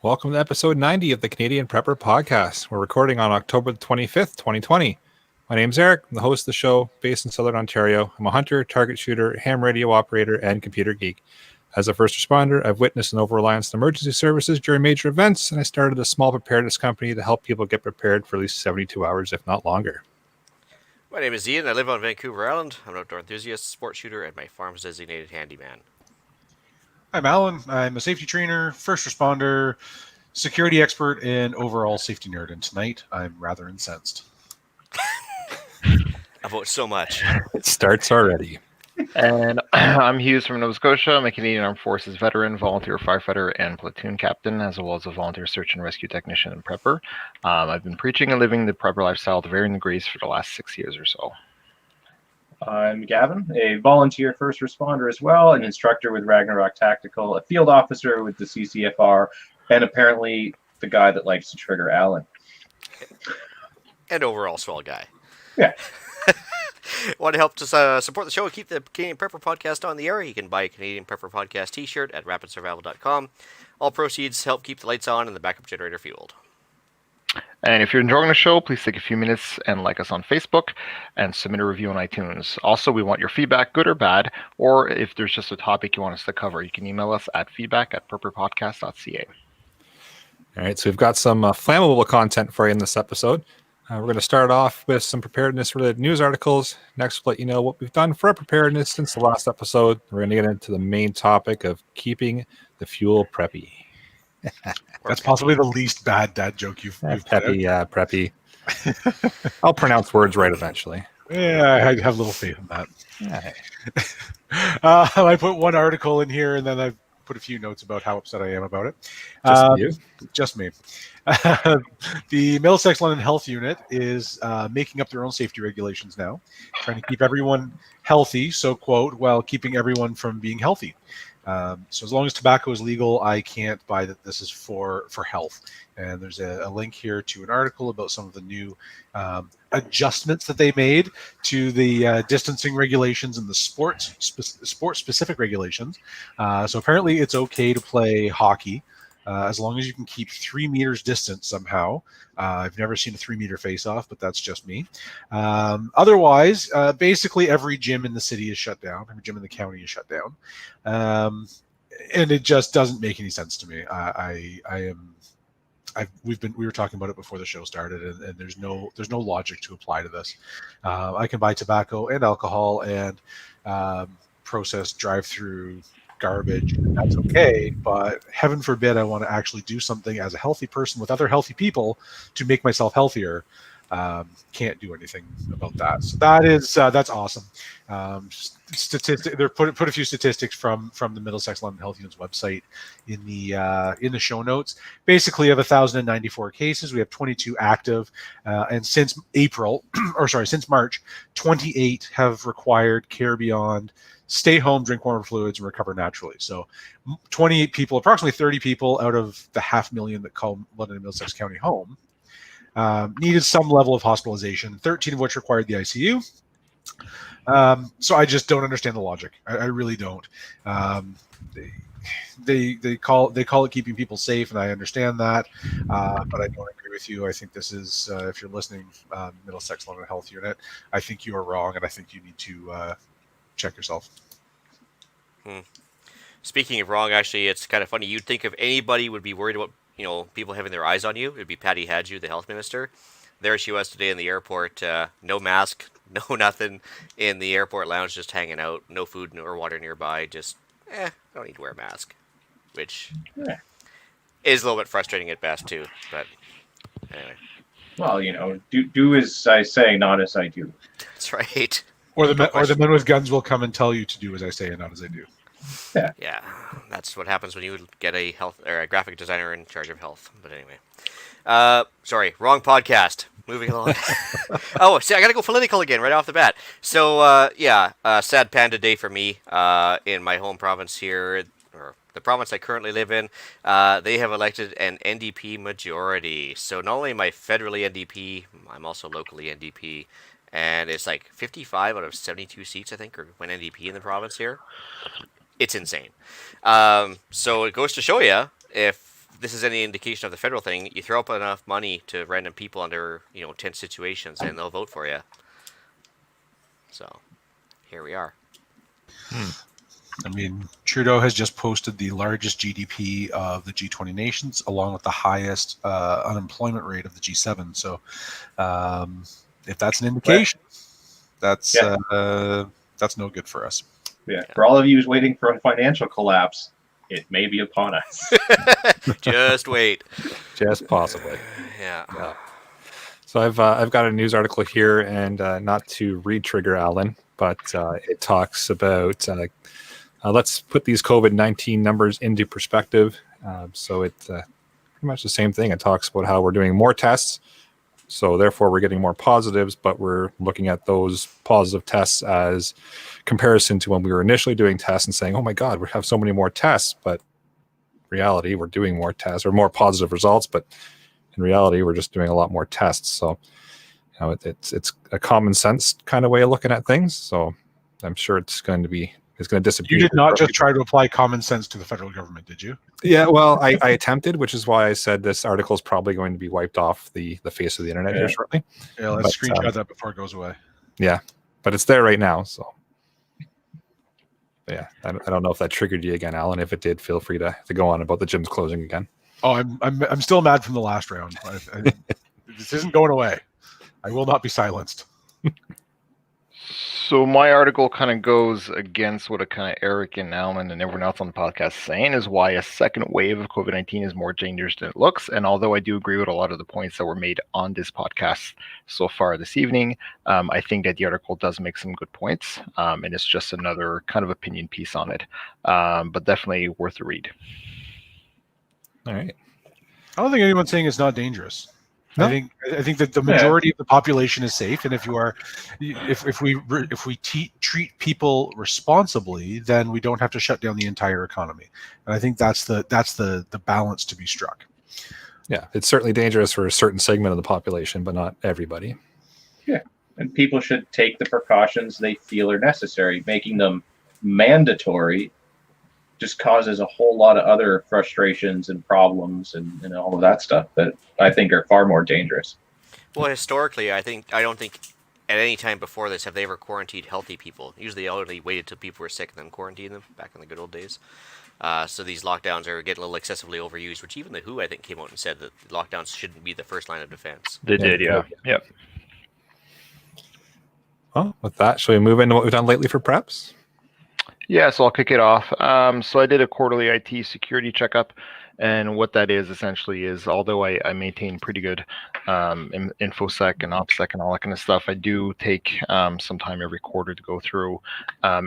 Welcome to episode 90 of the Canadian Prepper Podcast. We're recording on October 25th, 2020. My name's Eric. I'm the host of the show based in Southern Ontario. I'm a hunter, target shooter, ham radio operator, and computer geek. As a first responder, I've witnessed an over-reliance on emergency services during major events, and I started a small preparedness company to help people get prepared for at least 72 hours, if not longer. My name is Ian. I live on Vancouver Island. I'm an outdoor enthusiast, sport shooter, and my farm's designated handyman. I'm Alan. I'm a safety trainer, first responder, security expert, and overall safety nerd. And tonight, I'm rather incensed. About so much. It starts already. And I'm Hughes from Nova Scotia. I'm a Canadian Armed Forces veteran, volunteer firefighter, and platoon captain, as well as a volunteer search and rescue technician and prepper. I've been preaching and living the prepper lifestyle to varying degrees for the last 6 years or so. I'm Gavin, a volunteer first responder as well, an instructor with Ragnarok Tactical, a field officer with the CCFR, and apparently the guy that likes to trigger Alan. And overall swell guy. Yeah. Want to help to support the show and keep the Canadian Prepper Podcast on the air? You can buy a Canadian Prepper Podcast t-shirt at rapidsurvival.com. All proceeds help keep the lights on and the backup generator fueled. And if you're enjoying the show, please take a few minutes and like us on Facebook and submit a review on iTunes. Also, we want your feedback, good or bad, or if there's just a topic you want us to cover, you can email us at feedback@prepperpodcast.ca. All right, so we've got some flammable content for you in this episode. We're going to start off with some preparedness-related news articles. Next, we'll let you know what we've done for our preparedness since the last episode. We're going to get into the main topic of keeping the fuel preppy. That's possibly the least bad dad joke you've Peppy, yeah, preppy. I'll pronounce words right eventually. Yeah, I have little faith in that. Yeah. I put one article in here, and then I put a few notes about how upset I am about it. Just you? Just me. The Middlesex London Health Unit is making up their own safety regulations now, trying to keep everyone healthy, so quote, while keeping everyone from being healthy. So as long as tobacco is legal, I can't buy that this is for health. And there's a link here to an article about some of the new adjustments that they made to the distancing regulations and the sport-specific regulations. So apparently it's okay to play hockey as long as you can keep 3 meters distance somehow. I've never seen a 3-meter face-off, but that's just me. Otherwise, basically every gym in the city is shut down. Every gym in the county is shut down. And it just doesn't make any sense to me. We were talking about it before the show started, and there's no logic to apply to this. I can buy tobacco and alcohol and processed drive-through garbage, and that's okay, but heaven forbid I want to actually do something as a healthy person with other healthy people to make myself healthier. Can't do anything about that. So that's awesome. They put a few statistics from the Middlesex London Health Unit's website in the show notes. Basically, of 1,094 cases, we have 22 active, and since March, 28 have required care beyond stay home, drink warmer fluids, and recover naturally. So 28 people, approximately 30 people out of the 500,000 that call London and Middlesex County home, needed some level of hospitalization, 13 of which required the ICU. So I just don't understand the logic. I really don't. They call it keeping people safe, and I understand that, but I don't agree with you. I think this is, if you're listening, Middlesex London Health Unit, I think you are wrong, and I think you need to check yourself. Speaking of wrong, actually, it's kind of funny. You'd think if anybody would be worried about people having their eyes on you, it'd be Patty Hadju, the health minister. There she was today in the airport, no mask, no nothing, in the airport lounge, just hanging out, no food or water nearby, just, don't need to wear a mask, which is a little bit frustrating at best too, but anyway. Well, do as I say, not as I do. That's right. Or the men with guns will come and tell you to do as I say and not as I do. Yeah, that's what happens when you get a health or a graphic designer in charge of health. But anyway, sorry, wrong podcast. Moving along. Oh, see, I gotta go political again right off the bat. So sad panda day for me in my home province here, or the province I currently live in. They have elected an NDP majority. So not only am I federally NDP, I'm also locally NDP. And it's like 55 out of 72 seats, I think, are went NDP in the province here. It's insane. So it goes to show you, if this is any indication of the federal thing, you throw up enough money to random people under tense situations, and they'll vote for you. So here we are. I mean, Trudeau has just posted the largest GDP of the G20 nations, along with the highest unemployment rate of the G7. So, if that's an indication, that's no good for us. Yeah. For all of you who's waiting for a financial collapse, it may be upon us. Just wait. Just possibly. Yeah. So I've got a news article here, and not to re-trigger Alan, but it talks about let's put these COVID-19 numbers into perspective. So it's pretty much the same thing. It talks about how we're doing more tests, so therefore we're getting more positives, but we're looking at those positive tests as comparison to when we were initially doing tests and saying, oh my God, we have so many more tests, but in reality, we're doing more tests or more positive results, but in reality, we're just doing a lot more tests. So, it's a common sense kind of way of looking at things. So I'm sure it's going to disappear. You did not just try to apply common sense to the federal government, did you? Yeah, well, I attempted, which is why I said this article is probably going to be wiped off the face of the internet here shortly. Yeah, let's screenshot that before it goes away. Yeah, but it's there right now. So, yeah, I don't know if that triggered you again, Alan. If it did, feel free to go on about the gyms closing again. Oh, I'm still mad from the last round. This isn't going away. I will not be silenced. So my article kind of goes against what kind of Eric and Alan and everyone else on the podcast is saying, is why a second wave of COVID-19 is more dangerous than it looks. And although I do agree with a lot of the points that were made on this podcast so far this evening, I think that the article does make some good points, and it's just another kind of opinion piece on it, but definitely worth a read. All right. I don't think anyone's saying it's not dangerous. No. I think that the majority of the population is safe, and if we treat people responsibly, then we don't have to shut down the entire economy. And I think that's the balance to be struck. Yeah, it's certainly dangerous for a certain segment of the population, but not everybody. Yeah, and people should take the precautions they feel are necessary. Making them mandatory just causes a whole lot of other frustrations and problems and all of that stuff that I think are far more dangerous. Well, historically, I don't think at any time before this have they ever quarantined healthy people. Usually the elderly waited till people were sick and then quarantined them back in the good old days. So these lockdowns are getting a little excessively overused, which even the WHO, I think, came out and said that lockdowns shouldn't be the first line of defense. They did, yeah. Yep. Well, with that, shall we move into what we've done lately for preps? Yeah, so I'll kick it off. So I did a quarterly IT security checkup, and what that is essentially is, although I maintain pretty good infosec and opsec and all that kind of stuff, I do take some time every quarter to go through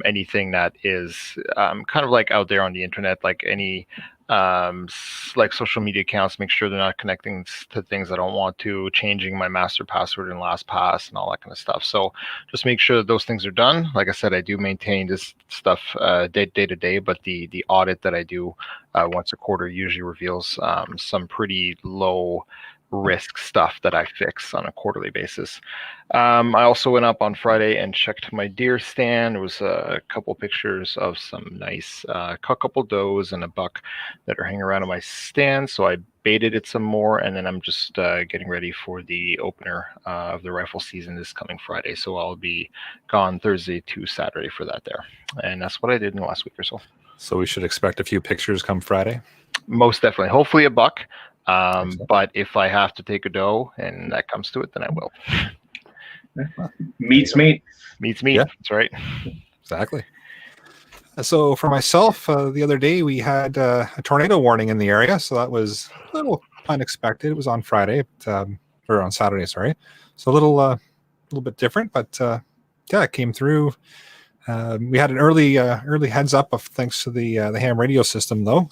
anything that is kind of like out there on the internet, like any like social media accounts, make sure they're not connecting to things I don't want to, changing my master password and LastPass and all that kind of stuff. So just make sure that those things are done. Like I said, I do maintain this stuff day to day, but the audit that I do once a quarter usually reveals some pretty low risk stuff that I fix on a quarterly basis. I also went up on Friday and checked my deer stand. There was a couple pictures of some nice couple does and a buck that are hanging around on my stand. So I baited it some more, and then I'm just getting ready for the opener of the rifle season this coming Friday. So I'll be gone Thursday to Saturday for that there. And that's what I did in the last week or so. So we should expect a few pictures come Friday? Most definitely. Hopefully a buck. But if I have to take a doe and that comes to it, then I will. Meat's meat. Meat's meat. Yeah. That's right. Exactly. So for myself, the other day we had a tornado warning in the area, so that was a little unexpected. It was on Friday, or on Saturday, sorry. So a little bit different, but yeah, it came through. We had an early heads up of thanks to the ham radio system, though.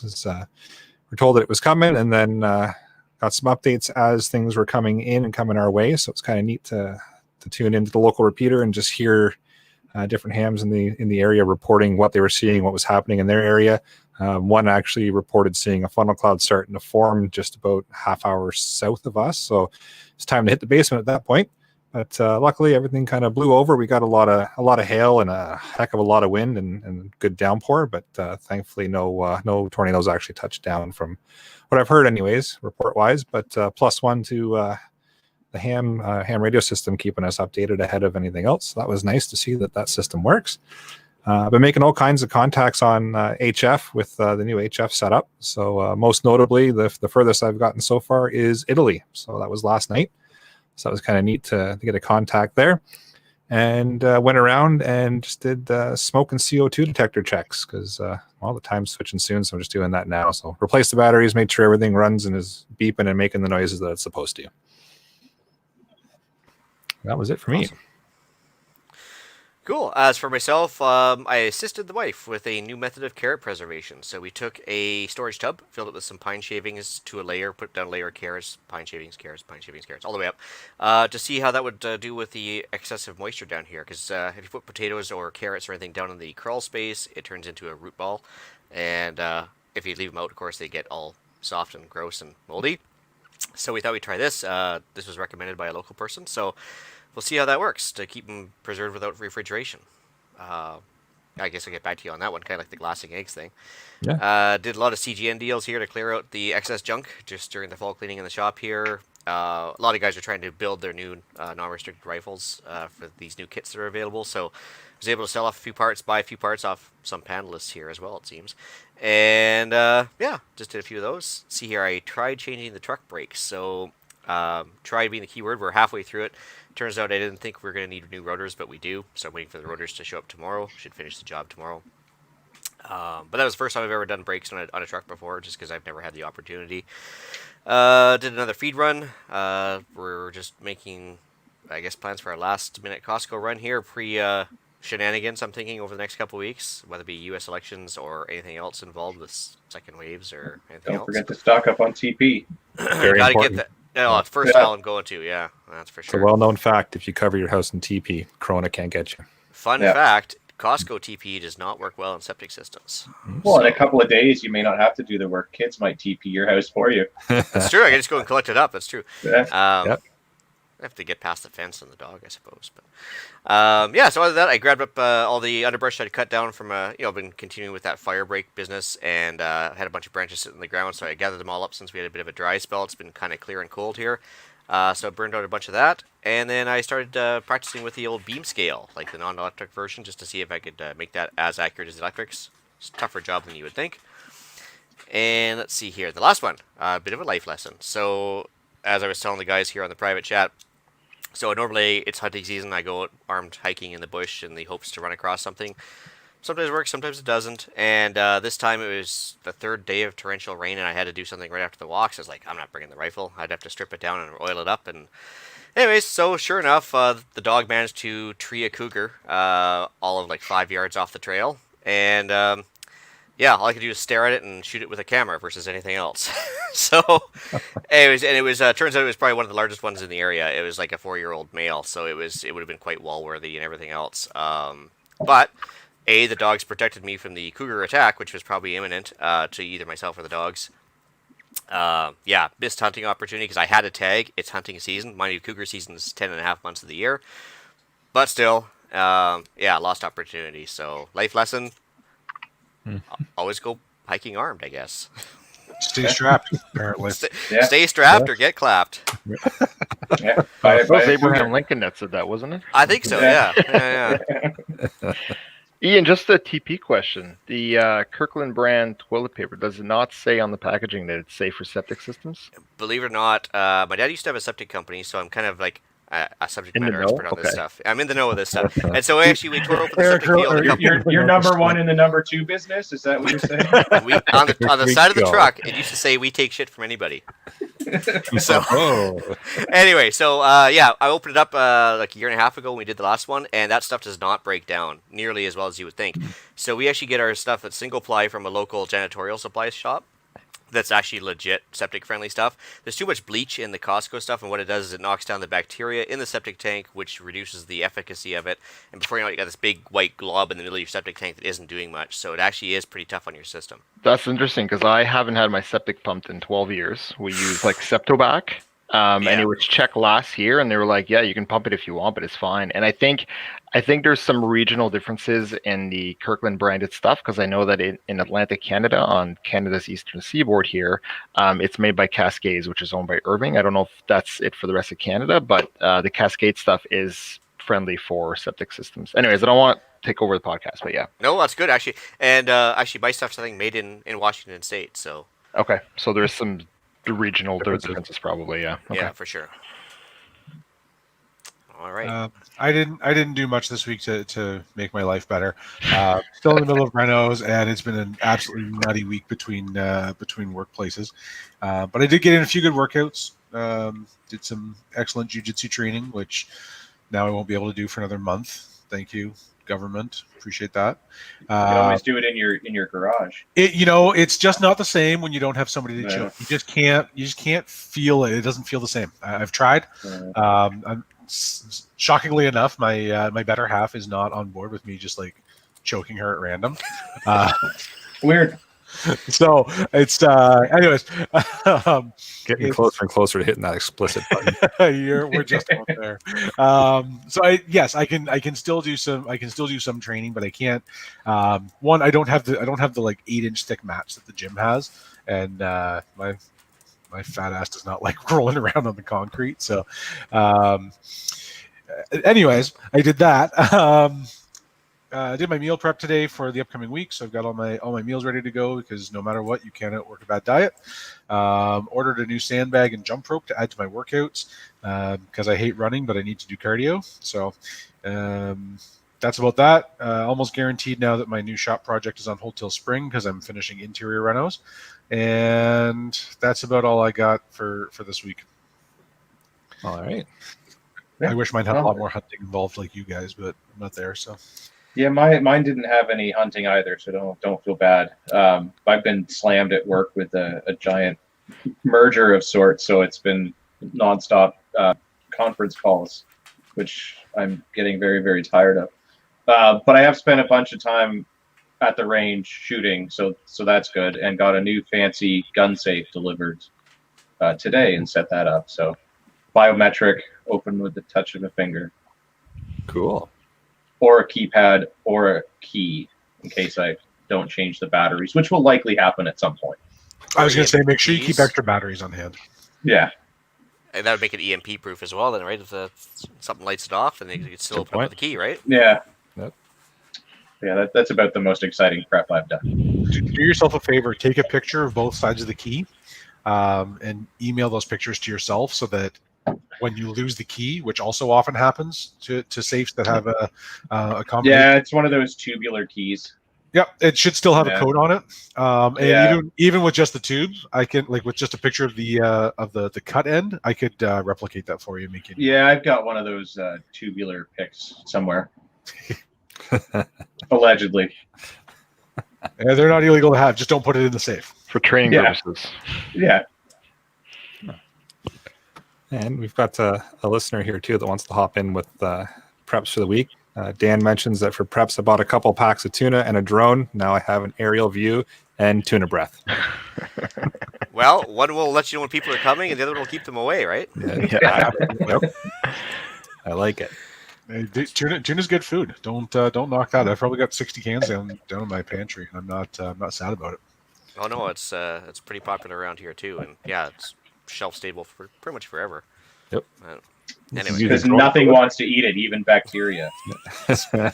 We're told that it was coming, and then got some updates as things were coming in and coming our way. So it's kind of neat to tune into the local repeater and just hear different hams in the area reporting what they were seeing, what was happening in their area. One actually reported seeing a funnel cloud starting to form just about half hour south of us. So it's time to hit the basement at that point. But luckily, everything kind of blew over. We got a lot of hail and a heck of a lot of wind and good downpour. But thankfully, no tornadoes actually touched down from what I've heard, anyways, report wise. But +1 to the ham radio system keeping us updated ahead of anything else. So that was nice to see that system works. I've been making all kinds of contacts on HF with the new HF setup. So most notably, the furthest I've gotten so far is Italy. So that was last night. So that was kind of neat to get a contact there. And went around and just did smoke and CO2 detector checks because the time's switching soon. So I'm just doing that now. So replace the batteries, made sure everything runs and is beeping and making the noises that it's supposed to. That was it for me. Awesome. Cool. As for myself, I assisted the wife with a new method of carrot preservation. So we took a storage tub, filled it with some pine shavings to a layer, put down a layer of carrots, pine shavings, carrots, all the way up, to see how that would do with the excessive moisture down here. Because if you put potatoes or carrots or anything down in the crawl space, it turns into a root ball. And if you leave them out, of course, they get all soft and gross and moldy. So we thought we'd try this. This was recommended by a local person. So we'll see how that works to keep them preserved without refrigeration. I guess I'll get back to you on that one, kind of like the glassing eggs thing. Yeah. Did a lot of CGN deals here to clear out the excess junk just during the fall cleaning in the shop here. A lot of guys are trying to build their new non-restricted rifles for these new kits that are available. So I was able to sell off a few parts, buy a few parts off some panelists here as well, it seems. And yeah, just did a few of those. See here, I tried changing the truck brakes. So tried being the keyword. We're halfway through it. Turns out I didn't think we were going to need new rotors, but we do. So I'm waiting for the rotors to show up tomorrow. Should finish the job tomorrow. But that was the first time I've ever done brakes on a truck before, just because I've never had the opportunity. Did another feed run. We're just making, I guess, plans for our last minute Costco run here, shenanigans, I'm thinking, over the next couple of weeks, whether it be U.S. elections or anything else involved with second waves or anything else. Don't forget to stock up on TP. Very Gotta important. get that. No, first aisle I'm going to, yeah, that's for It's a sure. well-known fact. If you cover your house in TP, Corona can't get you. Fun fact, Costco TP does not work well in septic systems. Well, in a couple of days, you may not have to do the work. Kids might TP your house for you. That's true. I can just go and collect it up. That's true. Yeah. Yep. I have to get past the fence and the dog, I suppose. But yeah, so other than that, I grabbed up all the underbrush I'd cut down from, I've been continuing with that fire break business, and had a bunch of branches sitting on the ground, so I gathered them all up since we had a bit of a dry spell. It's been kind of clear and cold here. So I burned out a bunch of that, and then I started practicing with the old beam scale, like the non-electric version, just to see if I could make that as accurate as the electrics. It's a tougher job than you would think. And let's see here, the last one, a bit of a life lesson. So, as I was telling the guys here on the private chat, so normally it's hunting season, I go out armed hiking in the bush in the hopes to run across something. Sometimes it works, sometimes it doesn't. And this time it was the third day of torrential rain, and I had to do something right after the walks. I was like, I'm not bringing the rifle. I'd have to strip it down and oil it up. And anyways, so sure enough, the dog managed to tree a cougar all of like 5 yards off the trail. And yeah, all I could do was stare at it and shoot it with a camera versus anything else. So, anyways, and it was turns out it was probably one of the largest ones in the area. It was like a 4-year-old male, so it would have been quite wall worthy and everything else. But the dogs protected me from the cougar attack, which was probably imminent to either myself or the dogs. Yeah, missed hunting opportunity because I had a tag. It's hunting season. Mind you, cougar season is 10.5 months of the year. But still, yeah, lost opportunity. So, life lesson, always go hiking armed, I guess. Stay strapped, apparently. Stay strapped or get clapped. Yeah. That was Abraham Lincoln that said that, wasn't it? I think so, yeah. Ian, just a TP question. The Kirkland brand toilet paper, does it not say on the packaging that it's safe for septic systems? Believe it or not, my dad used to have a septic company, so I'm kind of like a subject In the matter know? expert on this Okay. stuff. I'm in the know of this stuff. And so actually we tore open the Eric, septic field a couple You're number one in the number two business? Is that what you're saying? on the There we side of the go. truck, it used to say we take shit from anybody. So Oh, anyway, so yeah, I opened it up like a year and a half ago when we did the last one, and that stuff does not break down nearly as well as you would think. So we actually get our stuff at single ply from a local janitorial supplies shop. That's actually legit septic friendly stuff. There's too much bleach in the Costco stuff, and what it does is it knocks down the bacteria in the septic tank, which reduces the efficacy of it. And before you know it, you got this big white glob in the middle of your septic tank that isn't doing much. So it actually is pretty tough on your system. That's interesting because I haven't had my septic pumped in 12 years. We use like Septobac, And Yeah. it was checked last year, and they were like, "Yeah, you can pump it if you want, but it's fine." And I think there's some regional differences in the Kirkland branded stuff because I know that in Atlantic Canada, on Canada's eastern seaboard here, it's made by Cascades, which is owned by Irving. I don't know if that's it for the rest of Canada, but the Cascade stuff is friendly for septic systems. Anyways, I don't want to take over the podcast, but yeah. No, that's good actually. And actually, my stuff's something made in Washington State. So Okay, so there's some regional Differences. differences probably, yeah. Okay. yeah, for sure. All right. I didn't do much this week to make my life better. Still in the middle of renos, and it's been an absolutely nutty week between workplaces. But I did get in a few good workouts. Did some excellent jiu-jitsu training, which now I won't be able to do for another month. Thank you, government. Appreciate that. You can always do it in your garage. It's just not the same when you don't have somebody to Yeah. chill. You just can't feel it. It doesn't feel the same. I've tried. Shockingly enough, my better half is not on board with me just like choking her at random. Weird. So it's anyways. Getting closer and closer to hitting that explicit button. We're just about there. So I can still do some training, but I can't. One, I don't have the like 8-inch thick mats that the gym has, and my fat ass does not like rolling around on the concrete. So, anyways, I did that. I did my meal prep today for the upcoming week, so I've got all my meals ready to go because no matter what, you can't outwork a bad diet. Ordered a new sandbag and jump rope to add to my workouts because I hate running, but I need to do cardio. So that's about that. Almost guaranteed now that my new shop project is on hold till spring because I'm finishing interior renos. And that's about all I got for this week. All right. I wish mine had a lot more hunting involved like you guys, but I'm not there. So Yeah, mine didn't have any hunting either, so don't feel bad. I've been slammed at work with a giant merger of sorts, so it's been nonstop conference calls, which I'm getting very, very tired of. But I have spent a bunch of time at the range shooting, so that's good, and got a new fancy gun safe delivered today and set that up. So biometric, open with the touch of a finger, Cool. or a keypad, or a key in case I don't change the batteries, which will likely happen at some point. I was going to say, make sure you EMPs. keep extra batteries on hand. Yeah. And that would make it EMP proof as well, then, right? If something lights it off, then you could still Good open up point. with the key, right? Yeah. Yep. Yeah, that's about the most exciting prep I've done. Do yourself a favor, take a picture of both sides of the key and email those pictures to yourself so that when you lose the key, which also often happens to safes that have a combination. Yeah, it's one of those tubular keys. Yep, it should still have a Yeah. code on it. And Yeah. even with just the tube, I can with just a picture of the cut end, I could replicate that for you. Make it. Yeah, I've got one of those tubular picks somewhere. Allegedly. Yeah, they're not illegal to have. Just don't put it in the safe. For training Yeah. purposes. Yeah. And we've got a listener here too that wants to hop in with preps for the week. Dan mentions that for preps, I bought a couple packs of tuna and a drone. Now I have an aerial view and tuna breath. Well, one will let you know when people are coming, and the other one will keep them away, right? Yeah. Yep. I like it. Tuna's good food. Don't knock that. I've probably got 60 cans down in my pantry, and I'm not sad about it. Oh no, it's pretty popular around here too, and yeah, it's shelf stable for pretty much forever. Yep. Anyway, Because nothing wants to eat it, even bacteria. All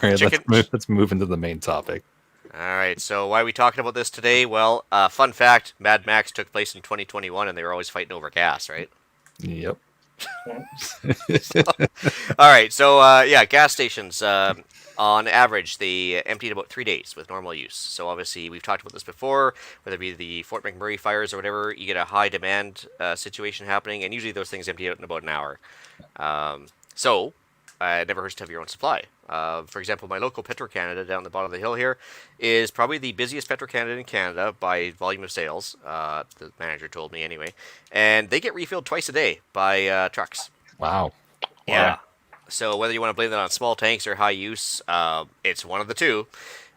right, chicken. let's move into the main topic. All right, so why are we talking about this today? Well, fun fact: Mad Max took place in 2021, and they were always fighting over gas, right? Yep. All right, so yeah, gas stations. On average, they empty in about 3 days with normal use. So obviously, we've talked about this before, whether it be the Fort McMurray fires or whatever, you get a high demand situation happening, and usually those things empty out in about an hour. So it never hurts to have your own supply. For example, my local Petro-Canada down the bottom of the hill here is probably the busiest Petro-Canada in Canada by volume of sales, the manager told me anyway, and they get refilled twice a day by trucks. Wow. Yeah. So whether you want to blame that on small tanks or high use, it's one of the two.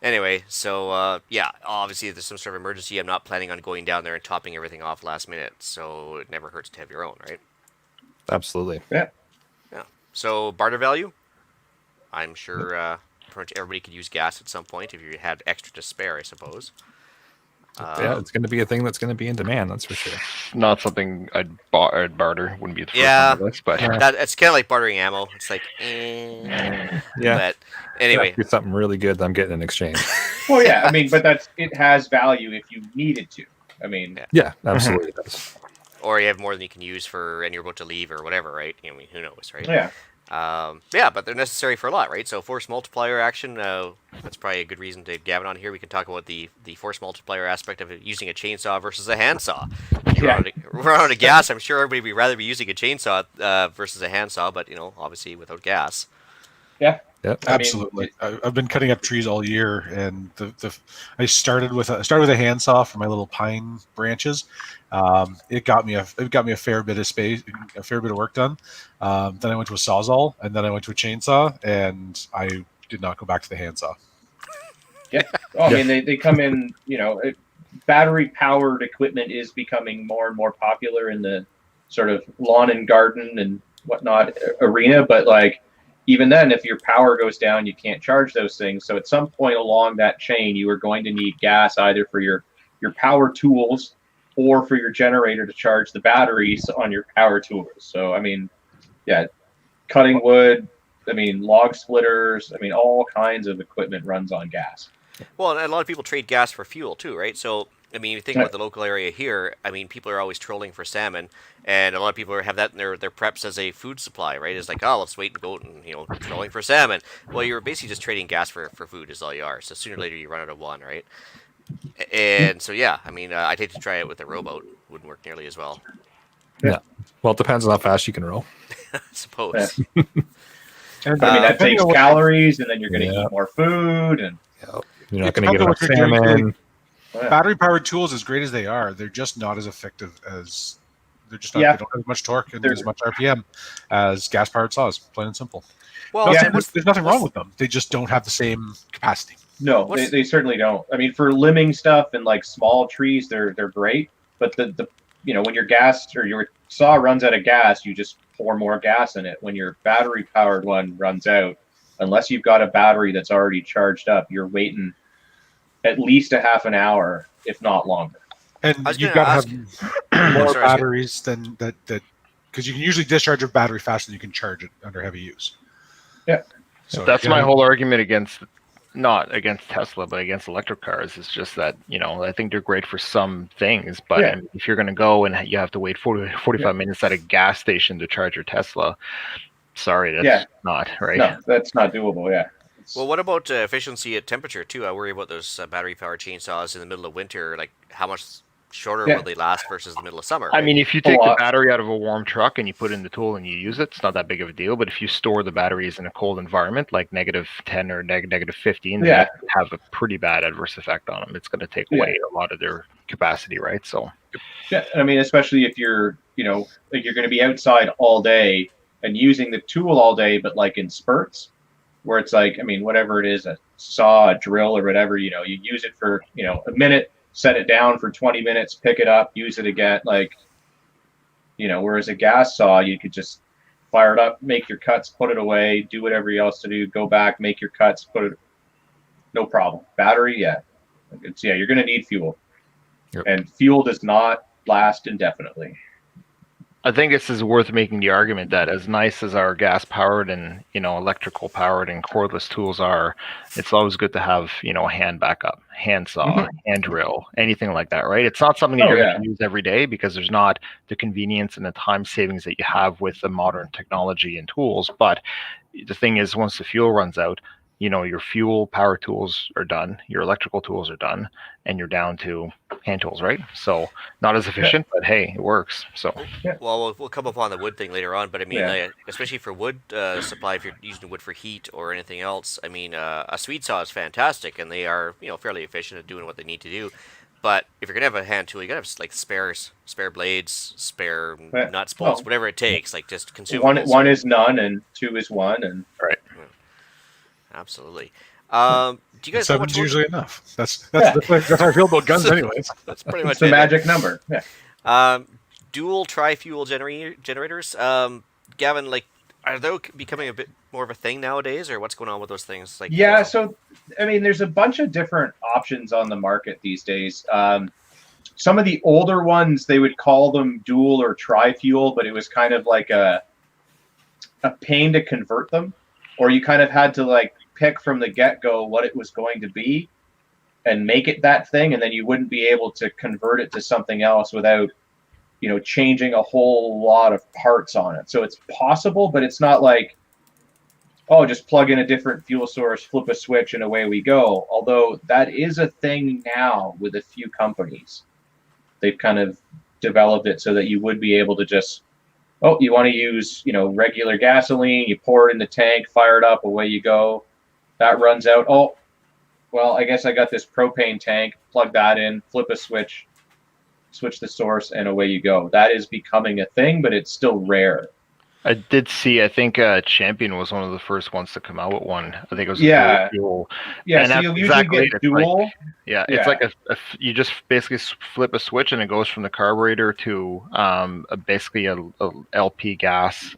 Anyway, so yeah, obviously if there's some sort of emergency, I'm not planning on going down there and topping everything off last minute. So it never hurts to have your own, right? Absolutely. Yeah. So barter value, I'm sure pretty much everybody could use gas at some point if you had extra to spare, I suppose. Yeah, it's going to be a thing that's going to be in demand. That's for sure. Not something I'd barter. Wouldn't be the first Yeah, on the list, but it's kind of like bartering ammo. It's like, Yeah. But anyway, do something really good that I'm getting in exchange. Well, yeah, I mean, but it has value if you needed to. I mean, Yeah, absolutely it does. or you have more than you can use for, and you're about to leave or whatever, right? I mean, who knows, right? yeah. Yeah, but they're necessary for a lot, right? So force multiplier action, that's probably a good reason to have Gavin on here. We can talk about the force multiplier aspect of it, using a chainsaw versus a handsaw. If you run out of gas, I'm sure everybody would rather be using a chainsaw versus a handsaw, but, obviously without gas. Yeah. Yep. Absolutely. I've been cutting up trees all year, and I started with a handsaw for my little pine branches. It got me a fair bit of space, a fair bit of work done. Then I went to a sawzall, and then I went to a chainsaw, and I did not go back to the handsaw. Yeah. Well, I mean, they come in, battery powered equipment is becoming more and more popular in the sort of lawn and garden and whatnot arena. But like, even then, if your power goes down, you can't charge those things. So at some point along that chain, you are going to need gas either for your power tools or for your generator to charge the batteries on your power tools. So, I mean, yeah, cutting wood, I mean, log splitters, I mean, all kinds of equipment runs on gas. Well, and a lot of people trade gas for fuel too, right? So, I mean, you think about the local area here. I mean, people are always trolling for salmon, and a lot of people have that in their preps as a food supply, right? It's like, oh, let's wait and go and trolling for salmon. Well, you're basically just trading gas for food, is all you are. So sooner or later you run out of one, right? And so yeah, I mean, I'd hate to try it with a rowboat. Wouldn't work nearly as well. Yeah. Well, it depends on how fast you can roll. I suppose. Yeah. And I mean, that takes calories, and then you're going to eat more food, and you're not going to get enough salmon. Battery powered tools, as great as they are, they're just not as effective as they don't have as much torque and as much RPM as gas powered saws. Plain and simple. Well, there's nothing wrong with them. They just don't have the same capacity. No, they certainly don't. I mean, for limbing stuff and like small trees, they're great. But the when your gas or your saw runs out of gas, you just pour more gas in it. When your battery powered one runs out, unless you've got a battery that's already charged up, you're waiting at least a half an hour, if not longer. And you've got to have more batteries than that, because you can usually discharge a battery faster than you can charge it under heavy use. Yeah. So that's my whole argument against, not against Tesla, but against electric cars. It's just that, I think they're great for some things, but if you're going to go and you have to wait 45 minutes at a gas station to charge your Tesla, sorry, that's not, right? No, that's not doable, yeah. Well, what about efficiency at temperature, too? I worry about those battery-powered chainsaws in the middle of winter. Like, how much shorter will they last versus the middle of summer? Right? I mean, if you take the battery out of a warm truck and you put in the tool and you use it, it's not that big of a deal. But if you store the batteries in a cold environment, like -10 or -15, they have a pretty bad adverse effect on them. It's going to take away a lot of their capacity, right? So, yeah, I mean, especially if you're, like you're going to be outside all day and using the tool all day, but like in spurts, where it's like, I mean, whatever it is, a saw, a drill, or whatever, you use it for, a minute, set it down for 20 minutes, pick it up, use it again. Like, whereas a gas saw, you could just fire it up, make your cuts, put it away, do whatever else to do, go back, make your cuts, put it, no problem. Battery, you're going to need fuel. Yep. And fuel does not last indefinitely. I think this is worth making the argument that as nice as our gas powered and electrical powered and cordless tools are, it's always good to have a hand backup, handsaw, hand drill, anything like that, right? It's not something that you're going to use every day because there's not the convenience and the time savings that you have with the modern technology and tools. But the thing is, once the fuel runs out, your fuel power tools are done, your electrical tools are done, and you're down to hand tools, right? So not as efficient, but hey, it works. So well, we'll come up on the wood thing later on, but I mean, especially for wood supply, if you're using wood for heat or anything else, I mean, a sweet saw is fantastic, and they are fairly efficient at doing what they need to do. But if you're gonna have a hand tool, you gotta have like spare blades, spare nuts, bolts, whatever it takes. Like just consumables. One is none, and two is one, and Absolutely. do you guys know Seven's what's working? usually enough. That's how I feel about guns, anyways. That's pretty It's much the it. magic number. Yeah. Dual tri-fuel generators. Gavin, like, are they becoming a bit more of a thing nowadays, or what's going on with those things? Like, Yeah, so I mean, there's a bunch of different options on the market these days. Some of the older ones, they would call them dual or tri-fuel, but it was kind of like a pain to convert them, or you kind of had to like pick from the get-go what it was going to be and make it that thing, and then you wouldn't be able to convert it to something else without, changing a whole lot of parts on it. So it's possible, but it's not like, oh, just plug in a different fuel source, flip a switch, and away we go. Although that is a thing now with a few companies. They've kind of developed it so that you would be able to just, oh, you want to use, regular gasoline, you pour it in the tank, fire it up, away you go. That runs out. Oh, well, I guess I got this propane tank, plug that in, flip a switch the source, and away you go. That is becoming a thing, but it's still rare. I did see. I think Champion was one of the first ones to come out with one. I think it was Yeah. a dual fuel. Yeah, And so that's you'll usually exactly get it. It's dual. like, yeah, Yeah. it's like you just basically flip a switch and it goes from the carburetor to basically a LP gas.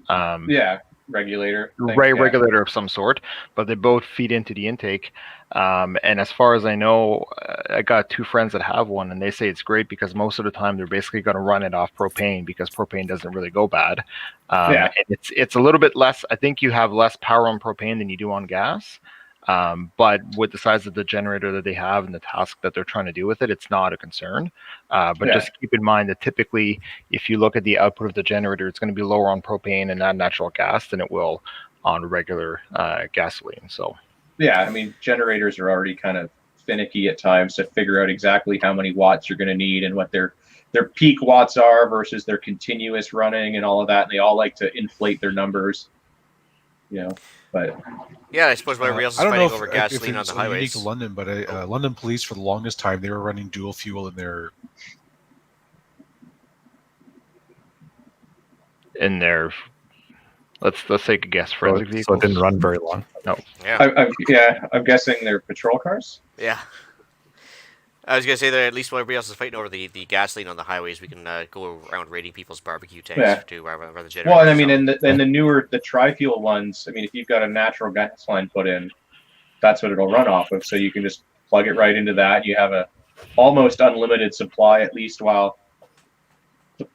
Regulator. thing, Regulator of some sort, but they both feed into the intake. And as far as I know, I got two friends that have one, and they say it's great because most of the time they're basically going to run it off propane because propane doesn't really go bad. And it's a little bit less. I think you have less power on propane than you do on gas. But with the size of the generator that they have and the task that they're trying to do with it, it's not a concern. But just keep in mind that typically, if you look at the output of the generator, it's going to be lower on propane and not natural gas than it will on regular gasoline. So, yeah, I mean, generators are already kind of finicky at times to figure out exactly how many watts you're going to need and what their peak watts are versus their continuous running and all of that. And they all like to inflate their numbers, but yeah, I suppose everybody else is I don't know fighting if, over if gasoline on it's the unique highways. to London, but London police for the longest time they were running dual fuel in their let's take a guess. Forensic vehicles. So it didn't run very long. No. Yeah. I'm guessing they're patrol cars. Yeah. I was gonna say that at least while everybody else is fighting over the gasoline on the highways, we can go around raiding people's barbecue tanks to run the generators. Well, and I mean, in the newer tri-fuel ones, I mean, if you've got a natural gas line put in, that's what it'll run off of. So you can just plug it right into that. You have a almost unlimited supply, at least while the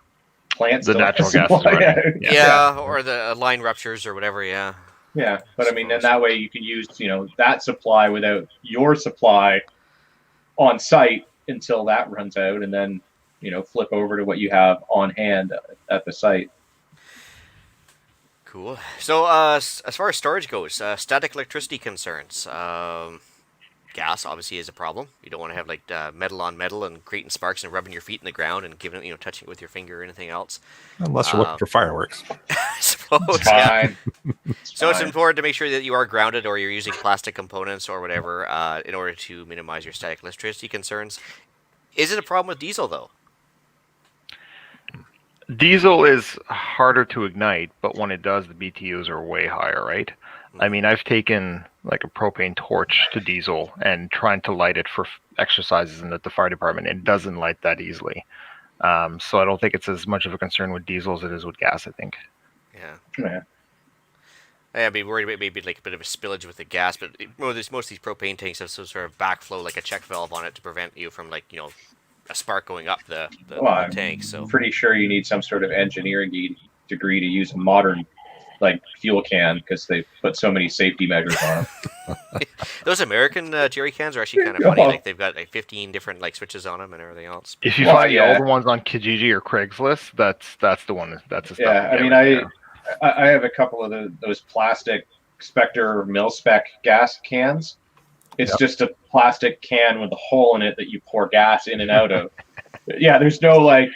plants. The natural gas is running. Yeah, or the line ruptures or whatever. Yeah. Yeah, but I mean, then that way you can use that supply without your supply on site until that runs out, and then flip over to what you have on hand at the site. Cool. So as far as storage goes, static electricity concerns. Gas obviously is a problem. You don't want to have like metal on metal and creating sparks and rubbing your feet in the ground and giving it, touching it with your finger or anything else. Unless you're looking for fireworks. I suppose. It's fine. So it's important to make sure that you are grounded or you're using plastic components or whatever in order to minimize your static electricity concerns. Is it a problem with diesel though? Diesel is harder to ignite, but when it does, the BTUs are way higher, right? I mean, I've taken like a propane torch to diesel and trying to light it for exercises in the fire department. It doesn't light that easily. So I don't think it's as much of a concern with diesel as it is with gas, I think. Yeah. I'd be worried about maybe like a bit of a spillage with the gas, but most of these propane tanks have some sort of backflow, like a check valve on it to prevent you from a spark going up the tank. So I'm pretty sure you need some sort of engineering degree to use a modern fuel can because they put so many safety measures on them. Those American jerry cans are actually kind of funny. Like they've got 15 different switches on them and everything else. If you find the older ones on Kijiji or Craigslist, that's the one. That's the stuff. Yeah, I mean, I have a couple of those plastic Spectre mil-spec gas cans. It's just a plastic can with a hole in it that you pour gas in and out of. Yeah, there's no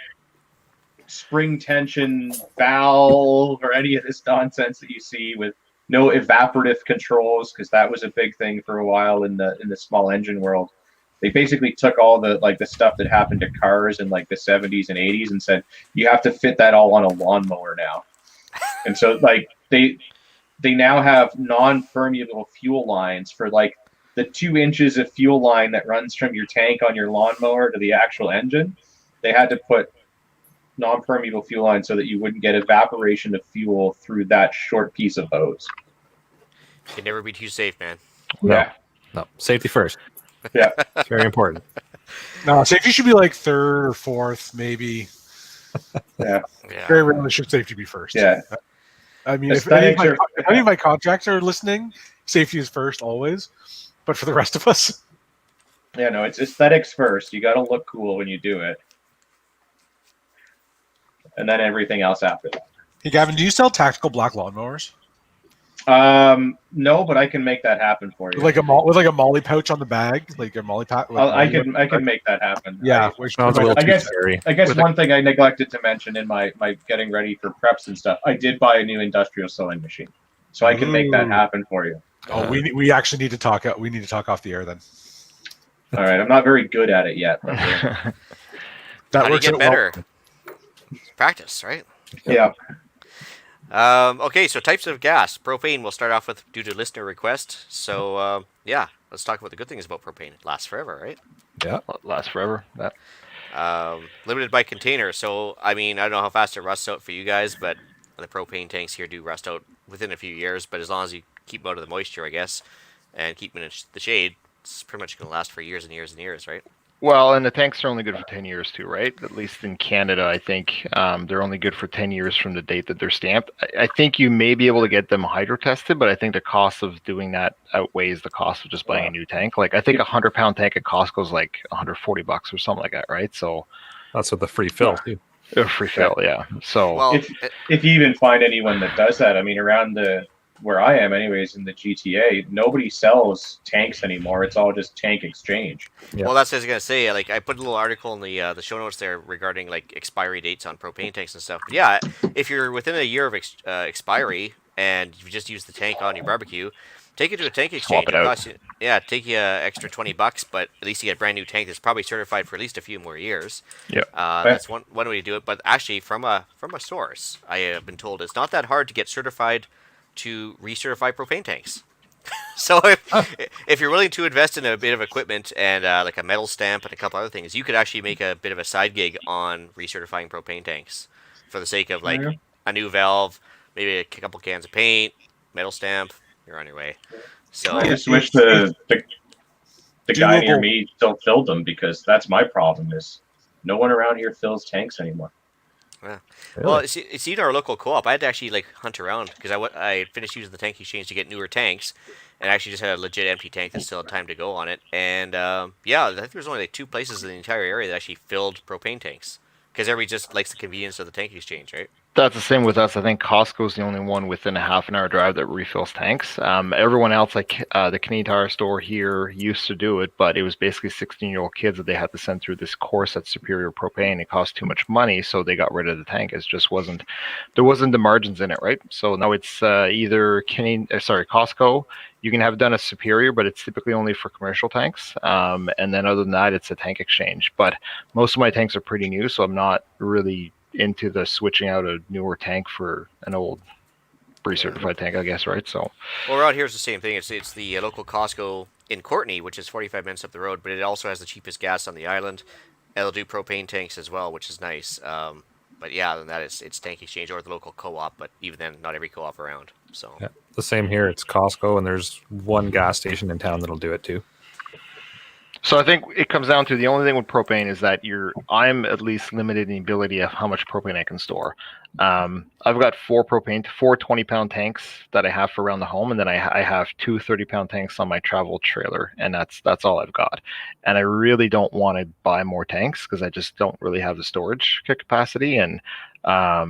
spring tension valve or any of this nonsense that you see, with no evaporative controls, because that was a big thing for a while in the small engine world. They basically took all the stuff that happened to cars in the 70s and 80s and said you have to fit that all on a lawnmower now. And so they now have non-permeable fuel lines for the 2 inches of fuel line that runs from your tank on your lawnmower to the actual engine, they had to put non-permeable fuel line so that you wouldn't get evaporation of fuel through that short piece of hose. Can never be too safe, man. Yeah. No, safety first. Yeah. It's very important. No, safety should be like third or fourth, maybe. Yeah. Yeah. Very rarely should safety be first. Yeah. I mean, if Aesthetics any of my contracts are listening, safety is first always. But for the rest of us, Yeah, no, it's aesthetics first. You got to look cool when you do it. And then everything else after that. hey Gavin, do you sell tactical black lawnmowers No, but I can make that happen for you. with like a molly pouch on the bag, like a molly pack? I can make that happen. Yeah, which Sounds a little I too guess- scary. I guess With one thing I neglected to mention in my getting ready for preps and stuff, I did buy a new industrial sewing machine, so I can make that Ooh. happen for you. Oh, we actually need to talk. We need to talk off the air then. All right, I'm not very good at it yet, but That How do you works get out well. better? Practice, right? yeah. Okay, so types of gas. Propane we'll start off with due to listener request. So, yeah, let's talk about the good things about propane. It lasts forever, right? Lasts forever. That Limited by container. So, I mean, I don't know how fast it rusts out for you guys, but the propane tanks here do rust out within a few years. But as long as you keep them out of the moisture, I guess, and keep them in the shade, it's pretty much going to last for years and years and years, right? well, and the tanks are only good for 10 years too, right? At least in Canada, I think they're only good for 10 years from the date that they're stamped. I think you may be able to get them hydro tested, but I think the cost of doing that outweighs the cost of just buying a new tank. Like I think a 100-pound tank at Costco is like $140 or something like that, right? So That's with the free fill too. a free fill, yeah. So Well, If you even find anyone that does that, I mean, around where I am, anyways, in the GTA, nobody sells tanks anymore. It's all just tank exchange. Yeah. well, that's what I was gonna say. Like, I put a little article in the show notes there regarding like expiry dates on propane tanks and stuff. But yeah, if you're within a year of expiry and you just use the tank on your barbecue, take it to a tank exchange. it out. Cost you, take you extra $20, but at least you get a brand new tank that's probably certified for at least a few more years. Yep. That's one way to do it. But actually, from a source, I have been told it's not that hard to get certified to recertify propane tanks. So if you're willing to invest in a bit of equipment and like a metal stamp and a couple other things, you could actually make a bit of a side gig on recertifying propane tanks for the sake of like a new valve, maybe a couple cans of paint, metal stamp. You're on your way. So I just wish the guy near Doable. me still filled them, because that's my problem is no one around here fills tanks anymore. well, it's even our local co-op. I had to actually like hunt around because I had finished using the tank exchange to get newer tanks, and I actually just had a legit empty tank that still had time to go on it. And yeah, I think there's only like 2 places in the entire area that actually filled propane tanks because everybody just likes the convenience of the tank exchange, right? that's the same with us. I think Costco's the only one within a half an hour drive that refills tanks. Everyone else, like the Canadian Tire store here, used to do it, but it was basically 16-year-old kids that they had to send through this course at Superior Propane. It cost too much money, so they got rid of the tank. It just wasn't the margins in it, right? So now it's either Costco. You can have it done at Superior, but it's typically only for commercial tanks. And then other than that, it's a tank exchange. But most of my tanks are pretty new, so I'm not really into the switching out a newer tank for an old pre-certified tank, I guess, right? So Well, around here it's the same thing. It's the local Costco in Courtney, which is 45 minutes up the road, but it also has the cheapest gas on the island. And they'll do propane tanks as well, which is nice. But yeah, other than that, it's tank exchange or the local co-op. But even then, not every co-op around. So Yeah, the same here. It's Costco, and there's one gas station in town that'll do it too. So I think it comes down to the only thing with propane is that I'm at least limited in the ability of how much propane I can store. I've got 4 20-pound tanks that I have for around the home, and then I have 2 30-pound tanks on my travel trailer, and that's all I've got. And I really don't want to buy more tanks because I just don't really have the storage capacity. And I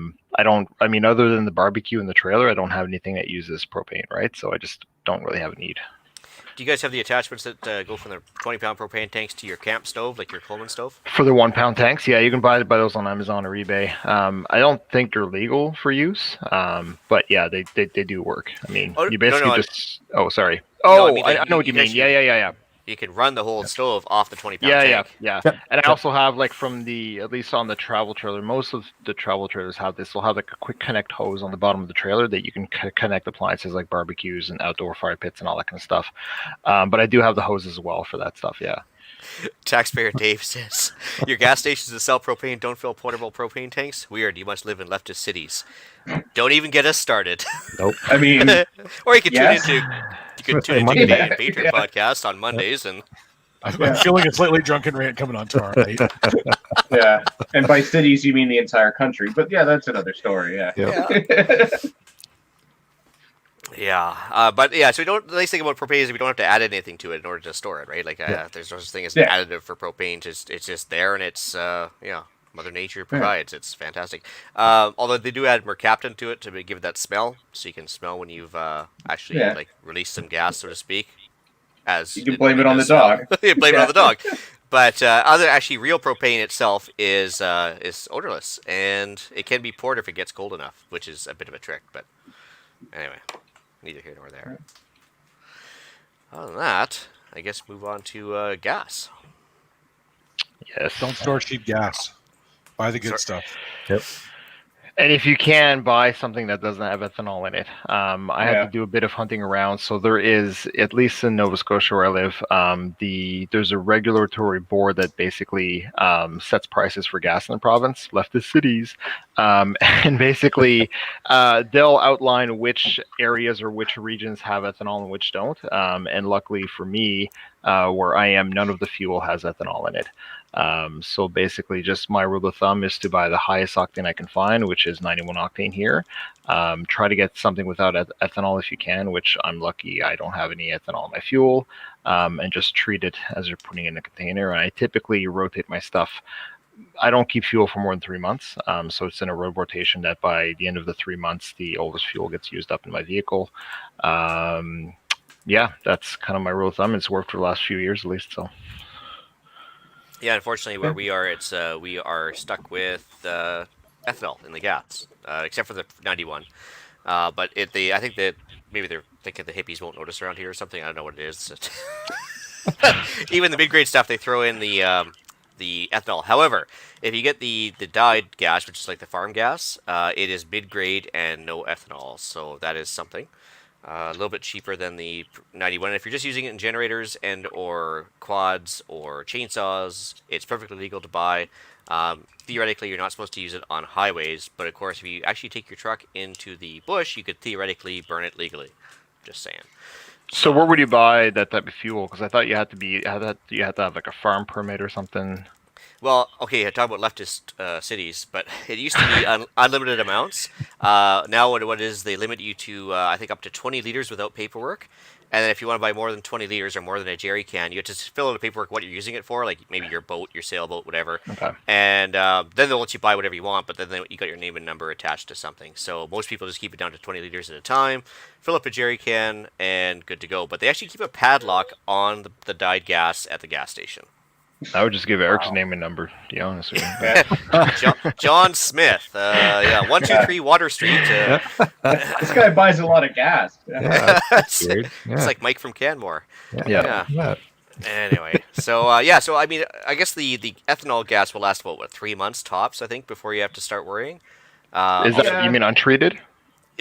mean, other than the barbecue and the trailer, I don't have anything that uses propane, right? So I just don't really have a need. do you guys have the attachments that go from the 20-pound propane tanks to your camp stove, like your Coleman stove? For the 1-pound tanks, yeah, you can buy those on Amazon or eBay. I don't think they're legal for use, but yeah, they do work. I mean, Oh, you basically no, just. Oh, sorry. No, Oh, I mean, I know what you mean. actually- Yeah. You can run the whole stove off the 20-pound Yeah, tank. yeah. Yep. And I also have like from at least on the travel trailer, most of the travel trailers have this. They'll have like a quick connect hose on the bottom of the trailer that you can connect appliances like barbecues and outdoor fire pits and all that kind of stuff. But I do have the hose as well for that stuff. Yeah. Taxpayer Dave says, your gas stations that sell propane don't fill portable propane tanks? Weird, you must live in leftist cities. Don't even get us started. Nope. I mean, Or you could yes. tune into Monday. Canadian Patriot podcast on Mondays and I'm feeling a slightly drunken rant coming on tomorrow night. yeah. And by cities, you mean the entire country. But yeah, that's another story. Yeah. But yeah, so we don't. The nice thing about propane is we don't have to add anything to it in order to store it, right? Like, there's no such thing as an additive for propane. It's just there, and it's Mother Nature provides. It's fantastic. Although they do add mercaptan to it to give it that smell, so you can smell when you've actually like released some gas, so to speak. As you can blame it on the dog. You blame it on the dog. But real propane itself is odorless, and it can be poured if it gets cold enough, which is a bit of a trick. But anyway, neither here nor there. Other than that, I guess move on to gas. Yes. Don't store cheap gas. Buy the good stuff. Yep. And if you can buy something that doesn't have ethanol in it, I had to do a bit of hunting around. So there is, at least in Nova Scotia where I live, there's a regulatory board that basically sets prices for gas in the province, leftist cities, and basically they'll outline which areas or which regions have ethanol and which don't. And luckily for me, where I am, none of the fuel has ethanol in it. So basically just my rule of thumb is to buy the highest octane I can find, which is 91 octane here. Try to get something without ethanol if you can, which I'm lucky I don't have any ethanol in my fuel, and just treat it as you're putting it in a container. And I typically rotate my stuff. I don't keep fuel for more than 3 months. So it's in a road rotation that by the end of the 3 months, the oldest fuel gets used up in my vehicle. Yeah, that's kind of my rule of thumb. It's worked for the last few years at least. So. Yeah, unfortunately, where we are, it's we are stuck with ethanol in the gas, except for the 91. But I think that maybe they're thinking the hippies won't notice around here or something. I don't know what it is. Even the mid-grade stuff, they throw in the ethanol. However, if you get the dyed gas, which is like the farm gas, it is mid-grade and no ethanol. So that is something. A little bit cheaper than the 91. And if you're just using it in generators and or quads or chainsaws, it's perfectly legal to buy. Theoretically, you're not supposed to use it on highways, but of course, if you actually take your truck into the bush, you could theoretically burn it legally. Just saying. So where would you buy that type of fuel? Because I thought you had to have like a farm permit or something. Well, okay, I talk about leftist cities, but it used to be unlimited amounts. Now what it is, they limit you to, I think, up to 20 liters without paperwork. And then if you want to buy more than 20 liters or more than a jerry can, you have to fill out the paperwork what you're using it for, like maybe your boat, your sailboat, whatever. Okay. And then they'll let you buy whatever you want, but then you got your name and number attached to something. So most people just keep it down to 20 liters at a time, fill up a jerry can, and good to go. But they actually keep a padlock on the dyed gas at the gas station. I would just give Eric's name and number, to be honest with you. John Smith, 123 Water Street. This guy buys a lot of gas. It's Weird. Yeah. like Mike from Canmore. Yeah. Anyway, so I mean, I guess the ethanol gas will last about 3 months tops, I think, before you have to start worrying. Is that you mean untreated?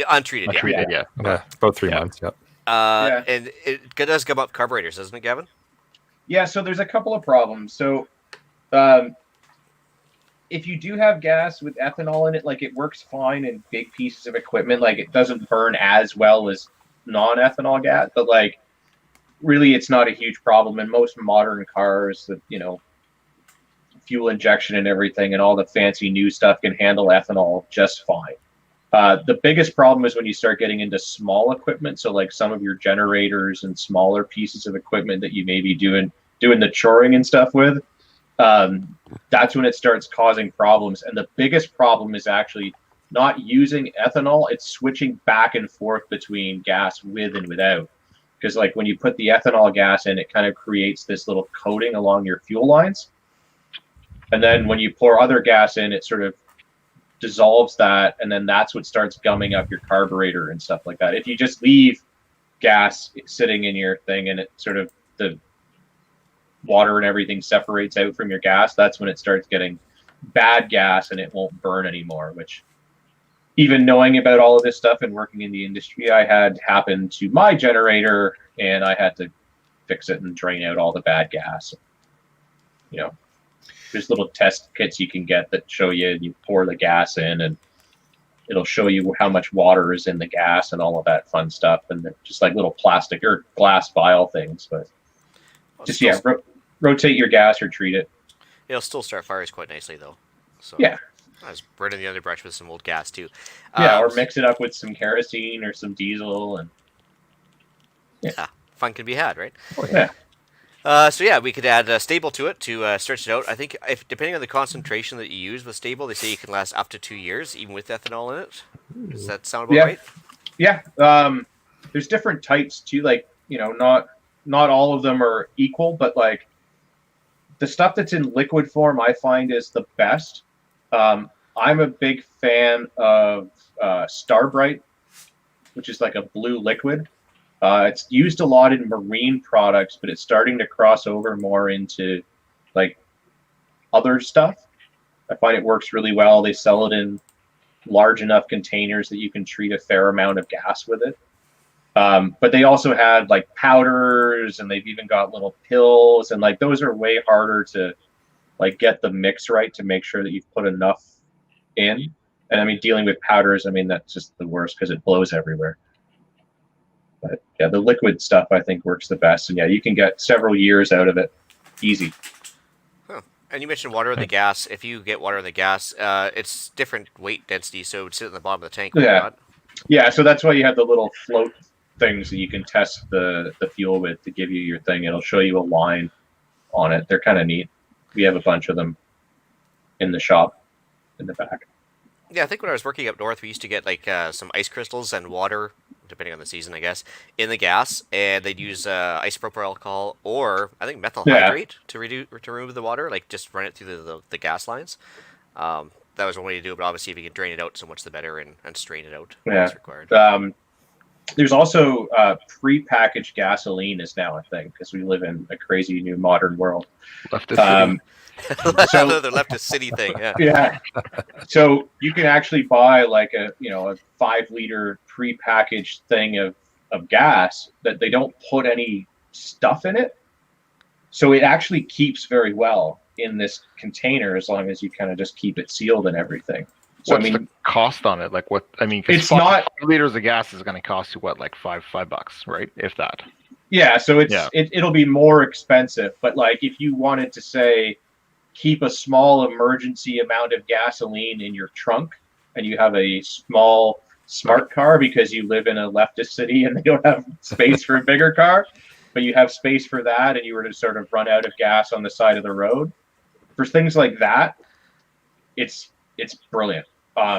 Untreated? Untreated, yeah. Yeah, about 3 months. Yep. And it does come up carburetors, doesn't it, Gavin? Yeah, so there's a couple of problems. So if you do have gas with ethanol in it, like it works fine in big pieces of equipment. Like it doesn't burn as well as non-ethanol gas, but like really it's not a huge problem in most modern cars that, fuel injection and everything and all the fancy new stuff can handle ethanol just fine. The biggest problem is when you start getting into small equipment. So like some of your generators and smaller pieces of equipment that you may be doing the choring and stuff with, that's when it starts causing problems. And the biggest problem is actually not using ethanol. It's switching back and forth between gas with and without. Because like when you put the ethanol gas in, it kind of creates this little coating along your fuel lines. And then when you pour other gas in, it sort of dissolves that, and then that's what starts gumming up your carburetor and stuff like that. If you just leave gas sitting in your thing and it sort of the water and everything separates out from your gas, that's when it starts getting bad gas and it won't burn anymore, which even knowing about all of this stuff and working in the industry, I had happen to my generator, and I had to fix it and drain out all the bad gas. You know, there's little test kits you can get that show you pour the gas in, and it'll show you how much water is in the gas and all of that fun stuff. And they're just like little plastic or glass vial things, but just, rotate your gas or treat it. It'll still start fires quite nicely, though. So Yeah. I was burning the underbrush with some old gas, too. Yeah, or mix it up with some kerosene or some diesel. And yeah, fun can be had, right? Oh, yeah. So yeah, we could add stable to it to stretch it out. I think if depending on the concentration that you use with stable, they say you can last up to 2 years, even with ethanol in it. Does that sound about right? Yeah. There's different types too. Like, not all of them are equal, but like the stuff that's in liquid form, I find is the best. I'm a big fan of Starbright, which is like a blue liquid. It's used a lot in marine products, but it's starting to cross over more into like other stuff. I find it works really well. They sell it in large enough containers that you can treat a fair amount of gas with it. But they also had like powders, and they've even got little pills, and like those are way harder to like get the mix right to make sure that you've put enough in. And I mean, dealing with powders, I mean, that's just the worst because it blows everywhere. But yeah, the liquid stuff I think works the best. And yeah, you can get several years out of it. Easy. Huh. And you mentioned water in the gas. If you get water in the gas, it's different weight density, so it would sit in the bottom of the tank. Yeah, so that's why you have the little float things that you can test the fuel with to give you your thing. It'll show you a line on it. They're kind of neat. We have a bunch of them in the shop in the back. Yeah, I think when I was working up north, we used to get like some ice crystals and water, depending on the season, I guess, in the gas, and they'd use isopropyl alcohol or I think methyl hydrate to remove the water, like just run it through the gas lines. That was one way to do it, but obviously if you can drain it out, so much the better, and strain it out when it's required. There's also pre-packaged gasoline is now a thing because we live in a crazy new modern world. So the leftist city thing, yeah. Yeah. So you can actually buy like a 5-liter pre-packaged thing of gas that they don't put any stuff in it. So it actually keeps very well in this container as long as you kind of just keep it sealed and everything. So What's the cost on it? Like what? I mean, it's not 5 liters of gas is going to cost you what, like $5, right? If that. Yeah. So it'll be more expensive, but like if you wanted to say keep a small emergency amount of gasoline in your trunk, and you have a small smart car because you live in a leftist city and they don't have space for a bigger car, but you have space for that, and you were to sort of run out of gas on the side of the road, for things like that, it's brilliant.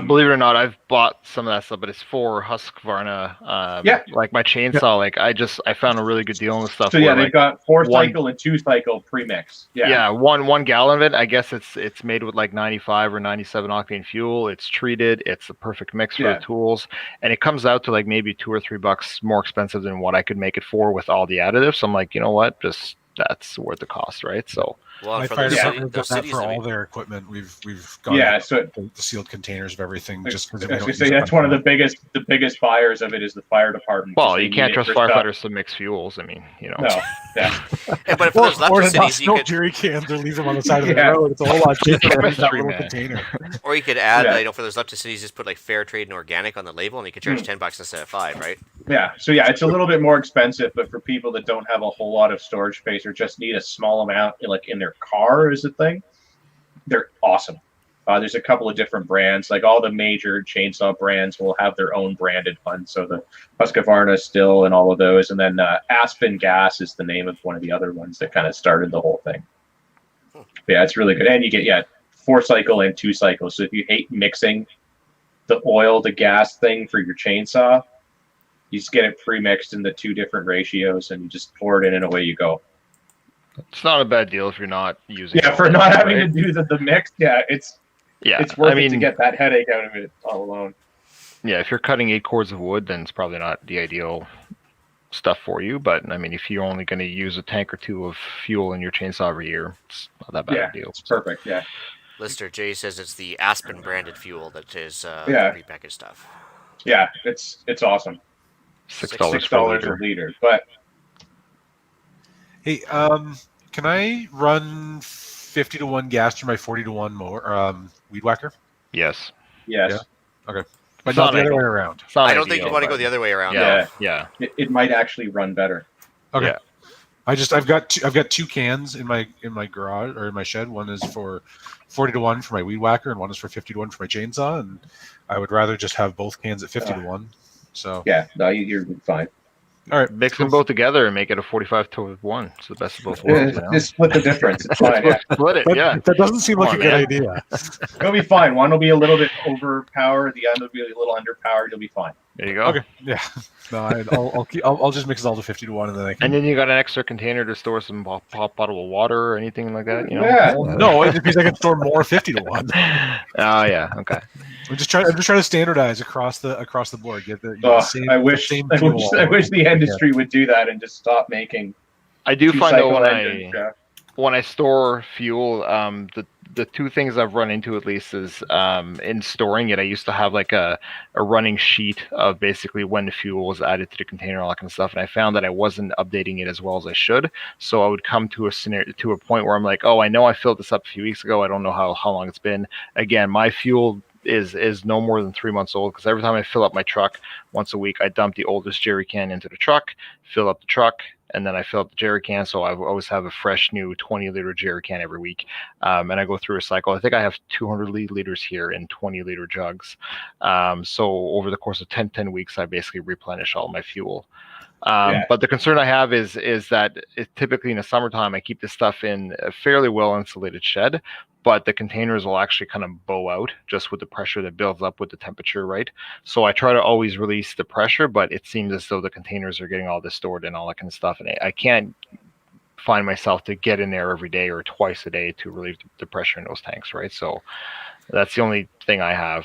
Believe it or not, I've bought some of that stuff, but it's for Husqvarna. Like my chainsaw, like I found a really good deal on this stuff. So yeah, they've got 4-cycle and 2-cycle premix. Yeah, one gallon of it. I guess it's made with like 95 or 97 octane fuel. It's treated. It's a perfect mix for the tools, and it comes out to like maybe $2 or $3 more expensive than what I could make it for with all the additives. So I'm like, you know what, just that's worth the cost, right? So. Well, my fire department got that for all their equipment. We've got the sealed containers of everything. Just because that's one of the biggest buyers of it is the fire department. Well, you can't trust firefighters to mix fuels. I mean, No, yeah. But if there's left cities, you could jerry cans or leave them on the side of the road. It's a whole lot cheaper than that little container. Or you could add, for those left cities, just put like fair trade and organic on the label, and you could charge $10 instead of $5, right? Yeah. So yeah, it's a little bit more expensive, but for people that don't have a whole lot of storage space or just need a small amount, like in their car is a thing, they're awesome. There's a couple of different brands, like all the major chainsaw brands will have their own branded ones. So the Husqvarna still and all of those, and then Aspen Gas is the name of one of the other ones that kind of started the whole thing. But yeah, it's really good, and you get 4-cycle and 2-cycle. So if you hate mixing the oil to gas thing for your chainsaw, you just get it pre-mixed in the 2 different ratios, and you just pour it in, and away you go. It's not a bad deal if you're not using. Yeah, for not having to do the mix. Yeah, it's worth it to get that headache out of it all alone. Yeah, if you're cutting 8 cords of wood, then it's probably not the ideal stuff for you. But I mean, if you're only going to use a tank or two of fuel in your chainsaw every year, it's not that bad Yeah, a deal. it's perfect. Yeah. Lister J says it's the Aspen branded fuel that is Yeah. the prepackaged stuff. Yeah, it's awesome. $6 $6 per a liter. liter. But Hey, can I run 50 to 1 gas through my 40 to 1 mower, weed whacker? Yes. yes, Yeah. But It's not not the other ideal. way around. It's not I don't think ideal, you want to but- go the other way around. Yeah. Yeah. Yeah. it might actually run better. Okay. Yeah. I've got two cans in my garage or in my shed. One is for 40 to 1 for my weed whacker, and one is for 50 to 1 for my chainsaw. And I would rather just have both cans at 50 to 1. So Yeah, no, you're fine. all right, Mix them both together and make it a 45 to 1. It's the best of both worlds. You know? Just split the difference. It's fine. Yeah. Split it, yeah. That doesn't seem like a Come good on, idea. It'll be fine. One will be a little bit overpowered. The other will be a little underpowered. You'll be fine. There you go. Okay. Yeah. No, I'll just mix it all to 50 to 1, and then I can. And then you got an extra container to store some pop bottle of water or anything like that, you know? Yeah. No, it means I can store more 50 to 1. Oh yeah, okay. I'm just trying to standardize across the board. Get the same. I wish same I fuel wish, all I over. wish the industry would do that and just stop making I do find though two-cycle engines. Yeah. when I store fuel, the two things I've run into at least is in storing it, I used to have like a running sheet of basically when the fuel was added to the container, all that kind of stuff, and I found that I wasn't updating it as well as I should. So I would come to a point where I'm like, oh, I know I filled this up a few weeks ago. I don't know how long it's been. Again, my fuel is no more than 3 months old, because every time I fill up my truck once a week, I dump the oldest jerry can into the truck, fill up the truck, and then I fill up the jerry can. So I always have a fresh new 20-liter jerry can every week, and I go through a cycle. I think I have 200 liters here in 20-liter jugs. So over the course of 10 weeks, I basically replenish all my fuel. But the concern I have is that typically in the summertime, I keep this stuff in a fairly well insulated shed, but the containers will actually kind of bow out just with the pressure that builds up with the temperature, right? So I try to always release the pressure, but it seems as though the containers are getting all this stored and all that kind of stuff. And I can't find myself to get in there every day or twice a day to relieve the pressure in those tanks, right? So that's the only thing I have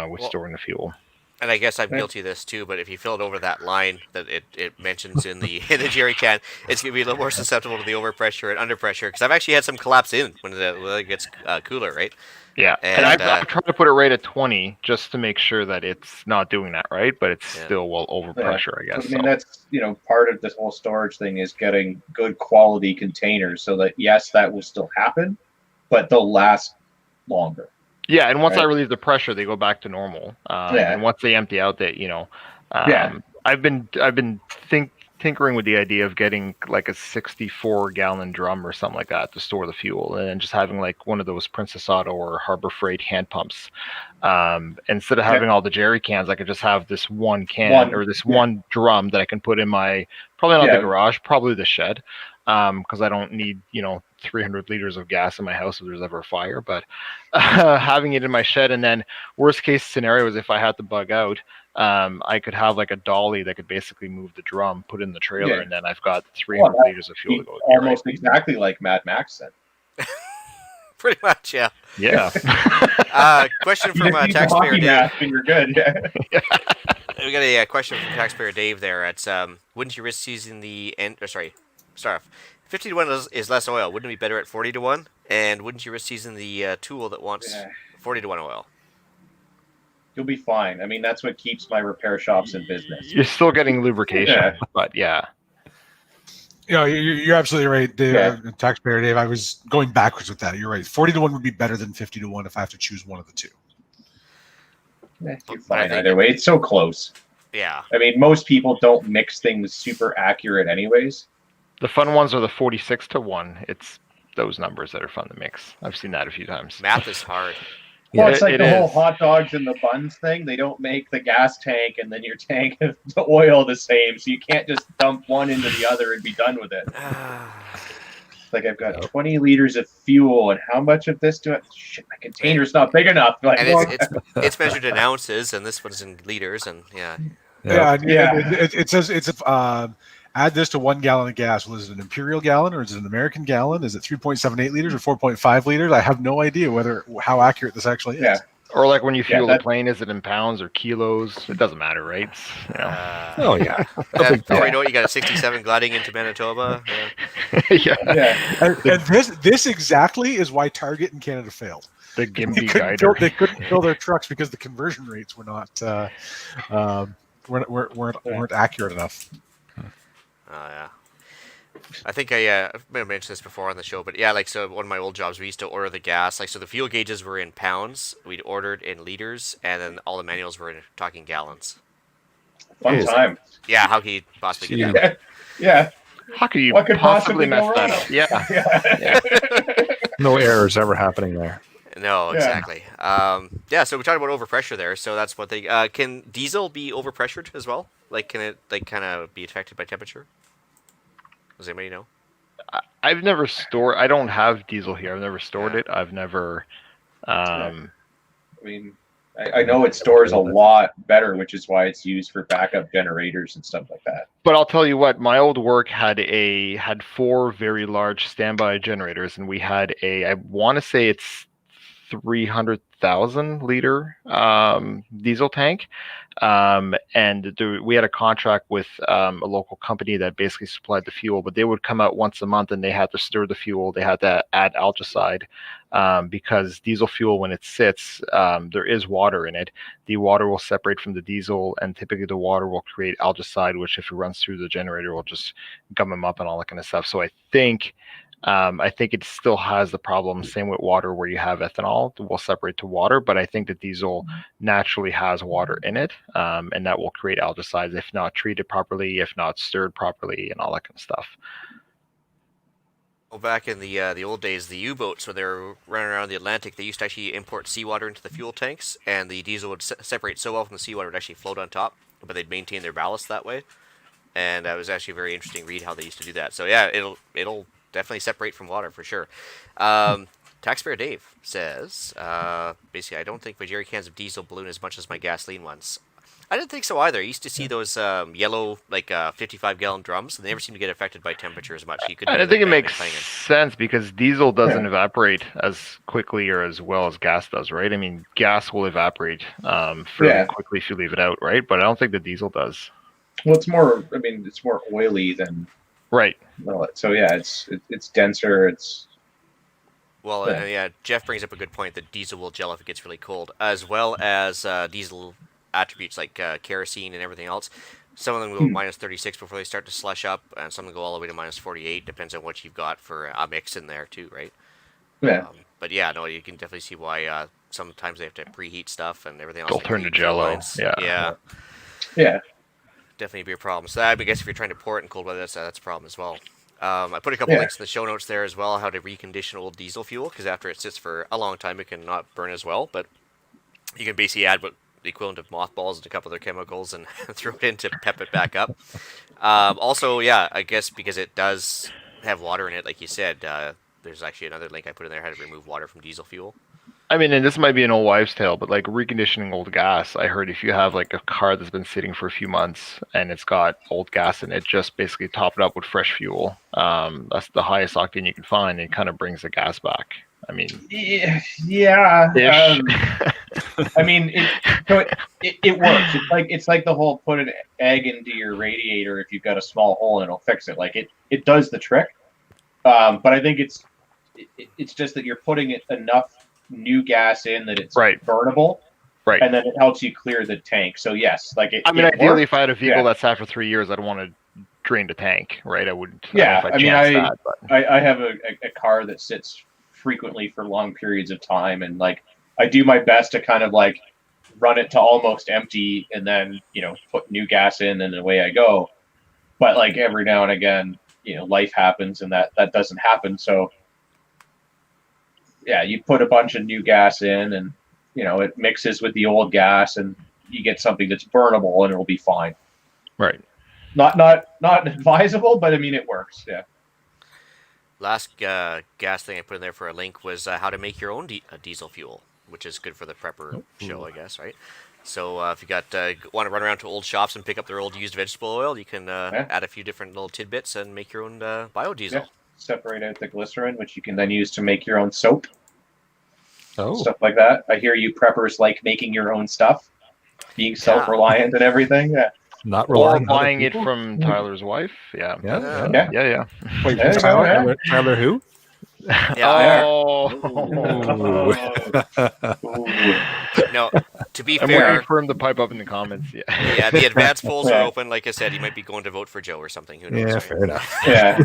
with storing the fuel. And I guess I'm guilty of this too, but if you fill it over that line that it mentions in the jerry can, it's going to be a little more susceptible to the overpressure and underpressure, because I've actually had some collapse in when it gets cooler, right? Yeah, and I've tried to put it right at 20 just to make sure that it's not doing that, right? But it's still well over pressure, I guess. I mean, that's part of this whole storage thing is getting good quality containers, so that yes, that will still happen, but they'll last longer. Yeah, and once I relieve the pressure, they go back to normal. And once they empty out, I've been tinkering with the idea of getting like a 64-gallon drum or something like that to store the fuel, and then just having like one of those Princess Auto or Harbor Freight hand pumps. Instead of having all the jerry cans, I could just have this one drum that I can put in my, probably not the garage, probably the shed, because I don't need 300 liters of gas in my house if there's ever a fire. But having it in my shed, and then worst case scenario is if I had to bug out, I could have like a dolly that could basically move the drum, put it in the trailer, and then I've got 300 liters of fuel to go. Almost exactly like Mad Max then. Pretty much, yeah. Yeah. Question from taxpayer Dave. You're good. Yeah. We got a question from taxpayer Dave there. It's wouldn't you risk seizing the start off. 50 to 1 is less oil. Wouldn't it be better at 40 to 1? And wouldn't you risk seizing the tool that wants 40 to 1 oil? You'll be fine. I mean, that's what keeps my repair shops in business. You're still getting lubrication, but yeah. You're absolutely right, Dave. Taxpayer Dave. I was going backwards with that. You're right. 40 to 1 would be better than 50 to 1 if I have to choose one of the two. You're fine either way. It's so close. Yeah. I mean, most people don't mix things super accurate anyways. The fun ones are the 46 to 1. It's those numbers that are fun to mix. I've seen that a few times. Math is hard. Well, it's like the whole hot dogs and the buns thing. They don't make the gas tank and then your tank of the oil the same, so you can't just dump one into the other and be done with it. Like, I've got 20 liters of fuel, and how much of this do I... Shit, my container's not big enough. Like, and it's measured in ounces, and this one's in liters, and It says it's add this to 1 gallon of gas. Well, is it an imperial gallon or is it an American gallon? Is it 3.78 liters or 4.5 liters? I have no idea how accurate this actually is. Yeah. Or like when you Yeah, fuel the that- plane, is it in pounds or kilos? It doesn't matter, right? Oh yeah. Before you know it, you got a 67 gliding into Manitoba. Yeah. Yeah. yeah. And this exactly is why Target in Canada failed. The They Gimpy couldn't guider. they couldn't fill their trucks because the conversion rates were not weren't accurate enough. Yeah. I think I may have mentioned this before on the show, but yeah, like so one of my old jobs, we used to order the gas. Like so, the fuel gauges were in pounds. We'd ordered in liters, and then all the manuals were in talking gallons. Fun Jeez. time. Yeah, how can you possibly get Gee. that? Yeah. How could you What could possibly possibly mess go that wrong? up? Yeah. Yeah. No errors ever happening there. No, Yeah. exactly. Yeah, so we talked about overpressure there. So that's one thing. Can diesel be overpressured as well? Like, can it like kind of be affected by temperature? Does anybody know? I've never stored. I don't have diesel here. I've never stored Yeah. it. I've never. I mean, I know it stores a lot better, which is why it's used for backup generators and stuff like that. But I'll tell you what. My old work had 4 very large standby generators, and we had I want to say it's 300,000 liter diesel tank. And we had a contract with a local company that basically supplied the fuel, but they would come out once a month and they had to stir the fuel. They had to add algicide because diesel fuel, when it sits, there is water in it. The water will separate from the diesel, and typically the water will create algicide, which if it runs through the generator will just gum them up and all that kind of stuff. So I think it still has the problem. Same with water, where you have ethanol that will separate to water, but I think the diesel naturally has water in it, and that will create algicides if not treated properly, if not stirred properly, and all that kind of stuff. Well, back in the old days, the U-boats, when they were running around the Atlantic, they used to actually import seawater into the fuel tanks, and the diesel would separate so well from the seawater it would actually float on top, but they'd maintain their ballast that way. And it was actually a very interesting read how they used to do that. So yeah, it'll definitely separate from water for sure. Taxpayer Dave says, basically, I don't think my jerry cans of diesel balloon as much as my gasoline ones. I didn't think so either. I used to see those yellow, like 55-gallon drums, and they never seem to get affected by temperature as much. You could. I think it makes sense because diesel doesn't evaporate as quickly or as well as gas does, right? I mean, gas will evaporate fairly quickly if you leave it out, right? But I don't think the diesel does. Well, it's more. I mean, it's more oily than. Right. So yeah, it's denser. It's. Well, yeah, Jeff brings up a good point that diesel will gel if it gets really cold, as well as diesel attributes like kerosene and everything else. Some of them go minus 36 before they start to slush up, and some of them go all the way to minus 48. Depends on what you've got for a mix in there too, right? Yeah. But yeah, no, you can definitely see why sometimes they have to preheat stuff and everything else. They'll like turn to the fuel jello. lines. Yeah. Yeah. Definitely be a problem. So I guess if you're trying to pour it in cold weather, that's a problem as well. I put a couple links in the show notes there as well, how to recondition old diesel fuel, because after it sits for a long time, it can not burn as well. But you can basically add the equivalent of mothballs and a couple other chemicals and throw it in to pep it back up. Also, yeah, I guess because it does have water in it, like you said, there's actually another link I put in there, how to remove water from diesel fuel. I mean, and this might be an old wives' tale, but like reconditioning old gas, I heard if you have like a car that's been sitting for a few months and it's got old gas in it, just basically top it up with fresh fuel. That's the highest octane you can find, and it kind of brings the gas back. I mean, yeah. ish. I mean, it works. It's like the whole put an egg into your radiator if you've got a small hole and it'll fix it. Like it does the trick. But I think it's just that you're putting enough new gas in that it's burnable, right? And then it helps you clear the tank. So yes, like it. I mean, ideally, works. if I had a vehicle that sat for 3 years, I'd want to drain the tank, right? I wouldn't. Yeah, I mean, I have a car that sits frequently for long periods of time, and like I do my best to kind of like run it to almost empty, and then put new gas in, and away I go. But like every now and again, life happens, and that doesn't happen. So. Yeah, you put a bunch of new gas in, and it mixes with the old gas, and you get something that's burnable, and it'll be fine. Right. Not advisable, but I mean it works. Yeah. Last gas thing I put in there for a link was how to make your own diesel fuel, which is good for the prepper show, I guess, right? So if you want to run around to old shops and pick up their old used vegetable oil, you can add a few different little tidbits and make your own biodiesel. Yeah. Separate out the glycerin, which you can then use to make your own soap. Oh, stuff like that. I hear you preppers like making your own stuff, being self-reliant and everything. Yeah. not Or relying on other buying it people? from Tyler's wife. Yeah. Yeah. Yeah. Yeah. Wait, There you go, yeah. Tyler who? Yeah. Oh. Ooh. No, to be I'm fair, waiting for him to pipe up in the comments. Yeah. yeah, the advanced polls are Yeah. open. Like I said, he might be going to vote for Joe or something. Who knows? Yeah, right? fair enough. Yeah.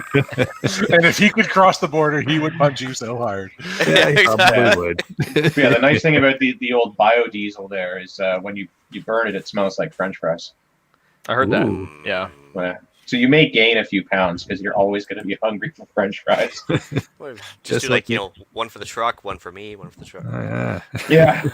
And if he could cross the border, he would punch you so hard. Yeah, he probably Exactly. would. Yeah, the nice thing about the old biodiesel there is when you burn it, it smells like French fries. I heard Ooh. that. Yeah. So you may gain a few pounds because you're always going to be hungry for French fries. Well, Just just do like like, you know, one for the truck, one for me, one for the truck. Oh, yeah. Yeah,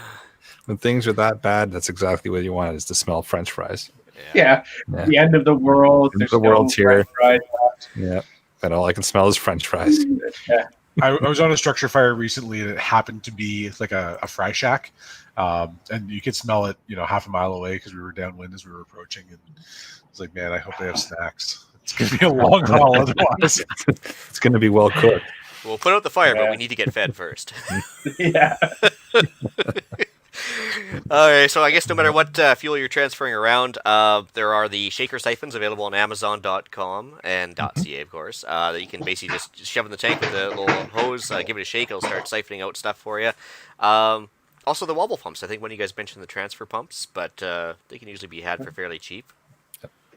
When things are that bad, that's exactly what you want, is to smell French fries. yeah. Yeah. The end of the world. End of There's the world's no here. French fries Yeah. And all I can smell is French fries. left. Yeah. I was on a structure fire recently, and it happened to be like a fry shack, and you could smell it, half a mile away because we were downwind as we were approaching, and it's like, man, I hope they have snacks. It's gonna be a long haul otherwise. It's going to be well cooked. We'll put out the fire, but Yeah. we need to get fed first. Yeah. All right, so I guess no matter what fuel you're transferring around, there are the shaker siphons available on Amazon.com and .ca, of course, that you can basically just shove in the tank with the little hose, give it a shake, it'll start siphoning out stuff for you. Also, the wobble pumps. I think one of you guys mentioned the transfer pumps, but they can usually be had for fairly cheap.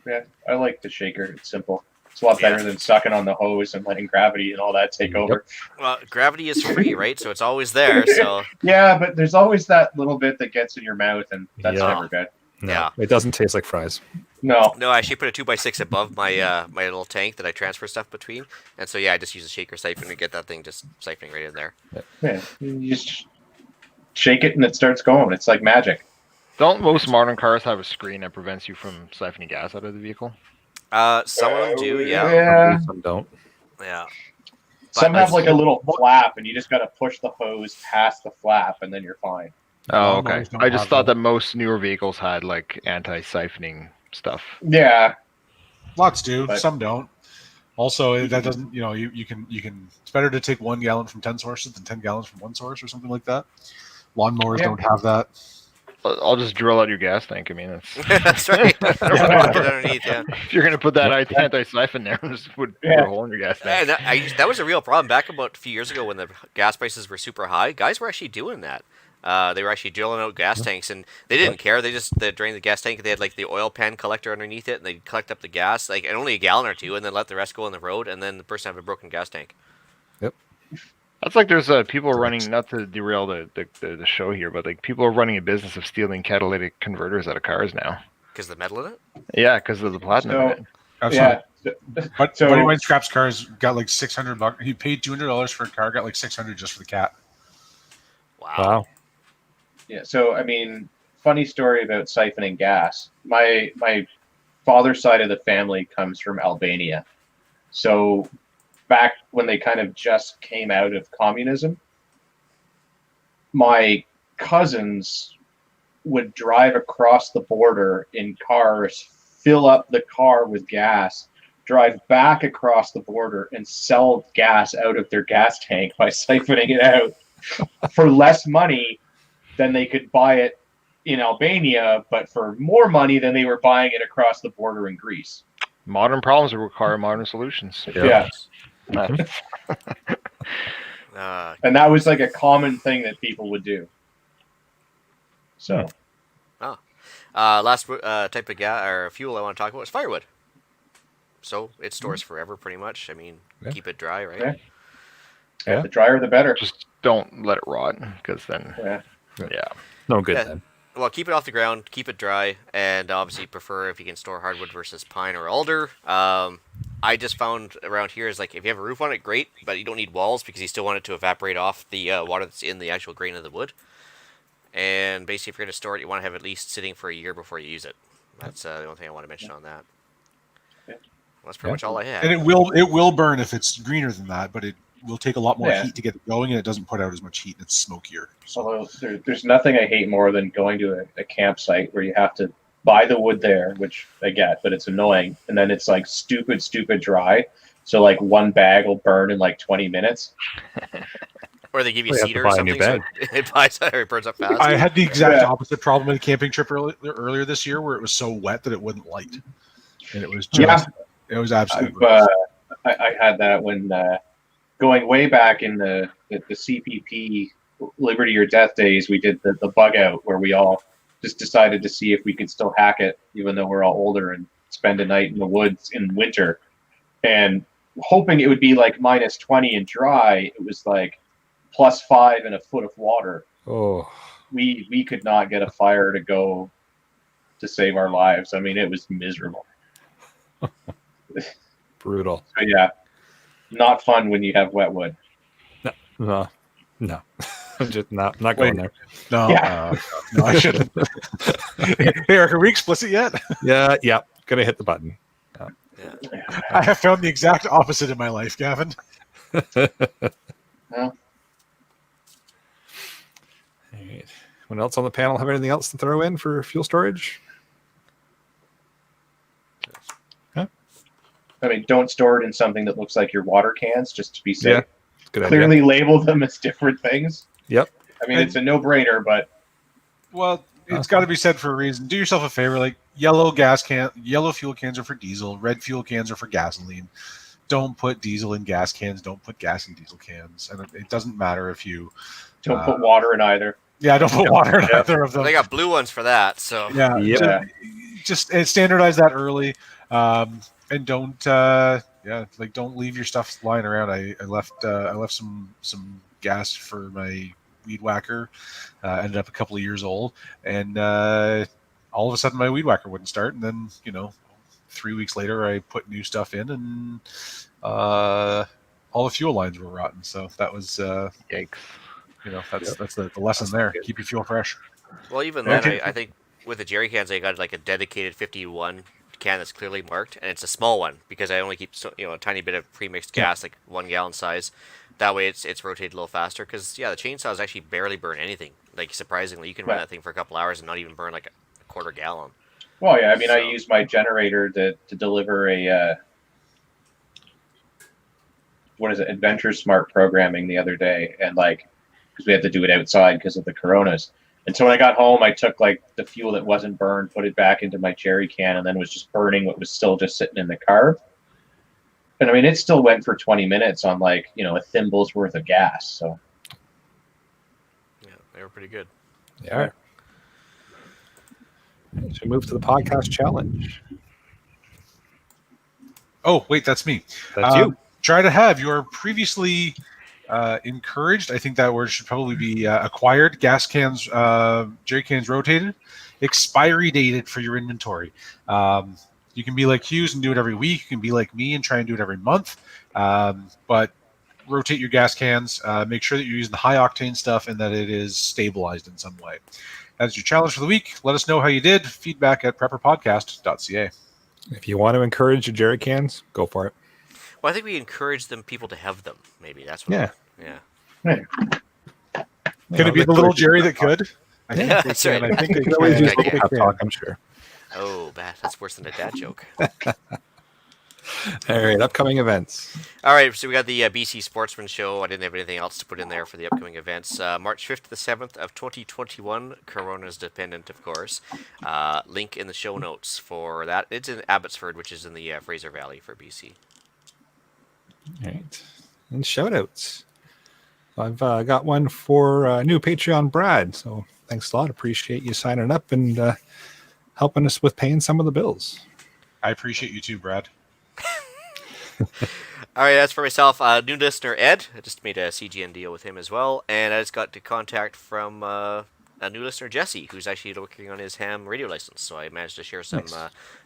Yeah. I like the shaker. It's simple. It's a lot better than sucking on the hose and letting gravity and all that take over. Well, gravity is free, right? So it's always there. So Yeah, but there's always that little bit that gets in your mouth, and that's Yeah. never good. No, Yeah. it doesn't taste like fries. No. no, I actually put a 2x6 above my my little tank that I transfer stuff between, and so yeah, I just use a shaker siphon to get that thing just siphoning right in there. Yeah. You just shake it and it starts going. It's like magic. Don't most modern cars have a screen that prevents you from siphoning gas out of the vehicle? Some of them do, yeah. Yeah. Some don't. Yeah. Some But have like a little flap, and you just got to push the hose past the flap, and then you're fine. Oh, Lawnmowers okay. don't I just have thought that. that most newer vehicles had like anti-siphoning stuff. Yeah. Lots do, But- some don't. Also, that doesn't, you can. It's better to take 1 gallon from 10 sources than 10 gallons from one source or something like that. Lawnmowers Yeah. don't have that. I'll just drill out your gas tank. I mean, it's, That's right. Get underneath, yeah. if you're gonna put that anti-siphon there, just put a hole in your gas tank. And that was a real problem back about a few years ago when the gas prices were super high. Guys were actually doing that. They were actually drilling out gas tanks, and they didn't care. They drained the gas tank. They had like the oil pan collector underneath it, and they'd collect up the gas, like and only a gallon or two, and then let the rest go on the road, and then the person have a broken gas tank. That's like there's people running, not to derail the show here, but like people are running a business of stealing catalytic converters out of cars now. Because the metal in it? Yeah, because of the platinum in it. Yeah. But So- Buddy Mine Scraps cars got like $600. He paid $200 for a car, got like $600 just for the cat. Wow. Yeah. So, I mean, funny story about siphoning gas. My father's side of the family comes from Albania. So, back when they kind of just came out of communism, my cousins would drive across the border in cars, fill up the car with gas, drive back across the border, and sell gas out of their gas tank by siphoning it out for less money than they could buy it in Albania, but for more money than they were buying it across the border in Greece. Modern problems require modern solutions. Yeah. Uh, And that was like a common thing that people would do. So, last type of gas or fuel I want to talk about is firewood. So it stores forever, pretty much. I mean, Yeah. keep it dry, right? Yeah. Yeah. the drier the better. Just don't let it rot, because then, Yeah. yeah. No good Yeah. then. Well, keep it off the ground, keep it dry, and obviously prefer if you can store hardwood versus pine or alder. I just found around here is like if you have a roof on it, great, but you don't need walls because you still want it to evaporate off the water that's in the actual grain of the wood. And basically, if you're going to store it, you want to have it at least sitting for a year before you use it. That's the only thing I want to mention on that. Yeah. Well, that's pretty much all I had. And it will burn if it's greener than that, but it will take a lot more Yeah. heat to get it going, and it doesn't put out as much heat, and it's smokier. So Although there's nothing I hate more than going to a campsite where you have to buy the wood there, which I get, but it's annoying. And then it's like stupid dry. So like one bag will burn in like 20 minutes. Or they give you Well, you have to cedar or buy a something, new bed. so it buys or it burns up fast. I had the exact Yeah. opposite problem at a camping trip earlier this year, where it was so wet that it wouldn't light, and it was Yeah. just it was absolutely. I had that when going way back in the CPP Liberty or Death days. We did the bug out where we all just decided to see if we could still hack it, even though we're all older, and spend a night in the woods in winter, and hoping it would be like minus 20 and dry. It was like +5 and a foot of water. Oh, We could not get a fire to go to save our lives. I mean, it was miserable. brutal. So yeah, not fun when you have wet wood. No. I'm just not going there. No, Yeah. no, I shouldn't. Hey, Eric, are we explicit yet? Yeah. Gonna hit the button. I have found the exact opposite in my life, Gavin. Well, All right. Anyone else on the panel have anything else to throw in for fuel storage? I mean, don't store it in something that looks like your water cans, just to be safe. Yeah, good idea. Clearly label them as different things. Yep. I mean, it's a no-brainer, but Well, it's got to be said for a reason. Do yourself a favor, like yellow fuel cans are for diesel, red fuel cans are for gasoline. Don't put diesel in gas cans. Don't put gas in diesel cans. And it doesn't matter if you don't put water in either. Yeah, don't put water in either of them. They got blue ones for that, so Yeah, Yep. just standardize that early, and don't don't leave your stuff lying around. I left some gas for my weed whacker. Ended up a couple of years old, and all of a sudden my weed whacker wouldn't start. And then 3 weeks later I put new stuff in, and all the fuel lines were rotten. So that was Yikes. that's the lesson there. Keep your fuel fresh. well, even then, Okay. I think with the jerry cans, I got like a dedicated 51 can that's clearly marked, and it's a small one because I only keep a tiny bit of pre-mixed gas, like 1 gallon size. That way, it's rotated a little faster. Because the chainsaws actually barely burn anything. Like surprisingly, you can run that thing for a couple hours and not even burn like a quarter gallon. Well, yeah, I mean, I So- used my generator to deliver a Adventure Smart programming the other day, and because we had to do it outside because of the coronas. And so when I got home, I took the fuel that wasn't burned, put it back into my jerry can, and then was just burning what was still just sitting in the car. And I mean, it still went for 20 minutes on a thimble's worth of gas. So Yeah, they were pretty good. Yeah. So we move to the podcast challenge. Oh, wait, that's me. That's you. Try to have your previously encouraged, I think that word should probably be acquired, gas cans, jerry cans rotated, expiry dated for your inventory. You can be like Hughes and do it every week. You can be like me and try and do it every month. But rotate your gas cans. Make sure that you're using the high octane stuff and that it is stabilized in some way. That's your challenge for the week. Let us know how you did. Feedback at prepperpodcast.ca. If you want to encourage your jerry cans, go for it. Well, I think we encourage people to have them. Maybe that's what. Yeah. Yeah. Can it be the little Jerry that could? I think Yeah, they that's can. right. I think they You can always can. use I a think little they pep can. talk, I'm sure. Oh, bad. That's worse than a dad joke. All right, upcoming events. All right, so we got the BC Sportsman show. I didn't have anything else to put in there for the upcoming events. March 5th to the 7th of 2021. Corona's dependent, of course. Link in the show notes for that. It's in Abbotsford, which is in the Fraser Valley for BC. All right. And shout outs. I've got one for new Patreon Brad. So thanks a lot. Appreciate you signing up and helping us with paying some of the bills. I appreciate you too, Brad. All right, that's for myself. New listener Ed. I just made a CGN deal with him as well. And I just got the contact from a new listener, Jesse, who's actually working on his ham radio license. So I managed to share some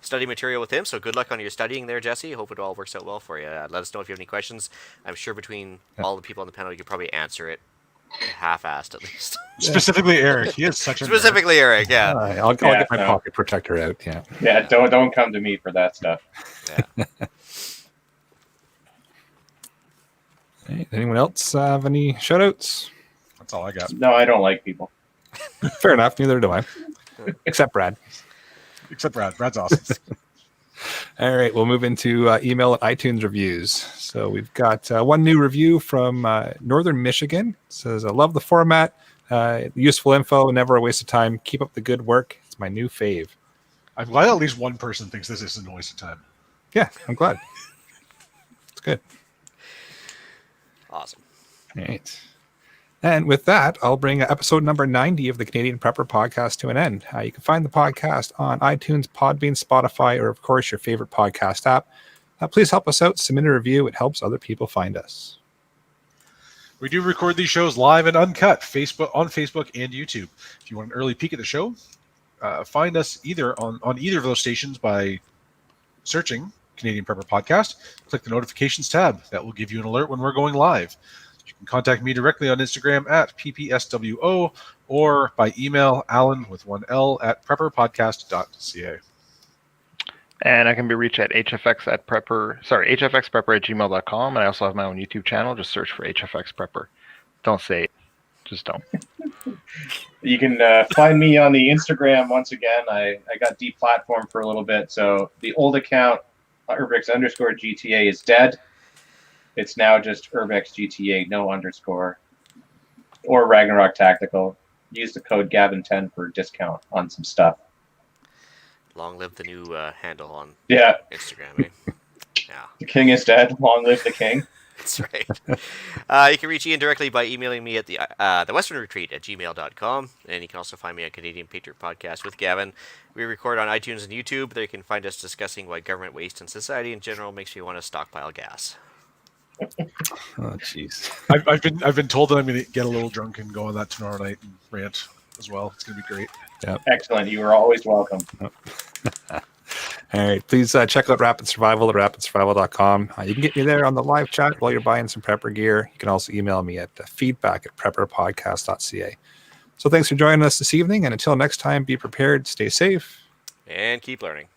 study material with him. So good luck on your studying there, Jesse. Hope it all works out well for you. Let us know if you have any questions. I'm sure between all the people on the panel, you could probably answer it half-assed at least. Specifically, Eric. He is such a nerd. Specifically, Eric, yeah. I'll get my pocket protector out. Yeah. yeah, don't come to me for that stuff. Yeah. All right. Anyone else have any shout outs? That's all I got. No, I don't like people. Fair enough. Neither do I. Except Brad. Except Brad. Brad's awesome. All right, we'll move into email and iTunes reviews. So we've got one new review from Northern Michigan. It says, I love the format, useful info, never a waste of time. Keep up the good work. It's my new fave. I'm glad at least one person thinks this isn't a waste of time. Yeah, I'm glad. It's good. Awesome. All right. And with that, I'll bring episode number 90 of the Canadian Prepper Podcast to an end. You can find the podcast on iTunes, Podbean, Spotify, or, of course, your favorite podcast app. Please help us out. Submit a review. It helps other people find us. We do record these shows live and uncut on Facebook and YouTube. If you want an early peek at the show, find us either on either of those stations by searching Canadian Prepper Podcast. Click the notifications tab. That will give you an alert when we're going live. You can contact me directly on Instagram at ppswo or by email Alan with one L at prepperpodcast.ca. And I can be reached at hfxprepper@gmail.com. And I also have my own YouTube channel. Just search for HFX Prepper. Don't say it. Just don't. You can find me on the Instagram once again. I got deplatformed for a little bit, so the old account, Urbix_GTA, is dead. It's now just UrbXGTA, no underscore, or Ragnarok Tactical. Use the code Gavin10 for a discount on some stuff. Long live the new handle on Yeah, Instagram. Eh? Yeah, the king is dead. Long live the king. that's right. You can reach Ian directly by emailing me at the Western Retreat at gmail.com. And you can also find me on Canadian Patriot Podcast with Gavin. We record on iTunes and YouTube. There you can find us discussing why government waste and society in general makes you want to stockpile gas. Oh, jeez. I've been told that I'm going to get a little drunk and go on that tomorrow night and rant as well. It's going to be great. Excellent. You are always welcome. All right. Please check out Rapid Survival at rapidsurvival.com. You can get me there on the live chat while you're buying some prepper gear. You can also email me at feedback@prepperpodcast.ca. So thanks for joining us this evening. And until next time, be prepared, stay safe, And keep learning.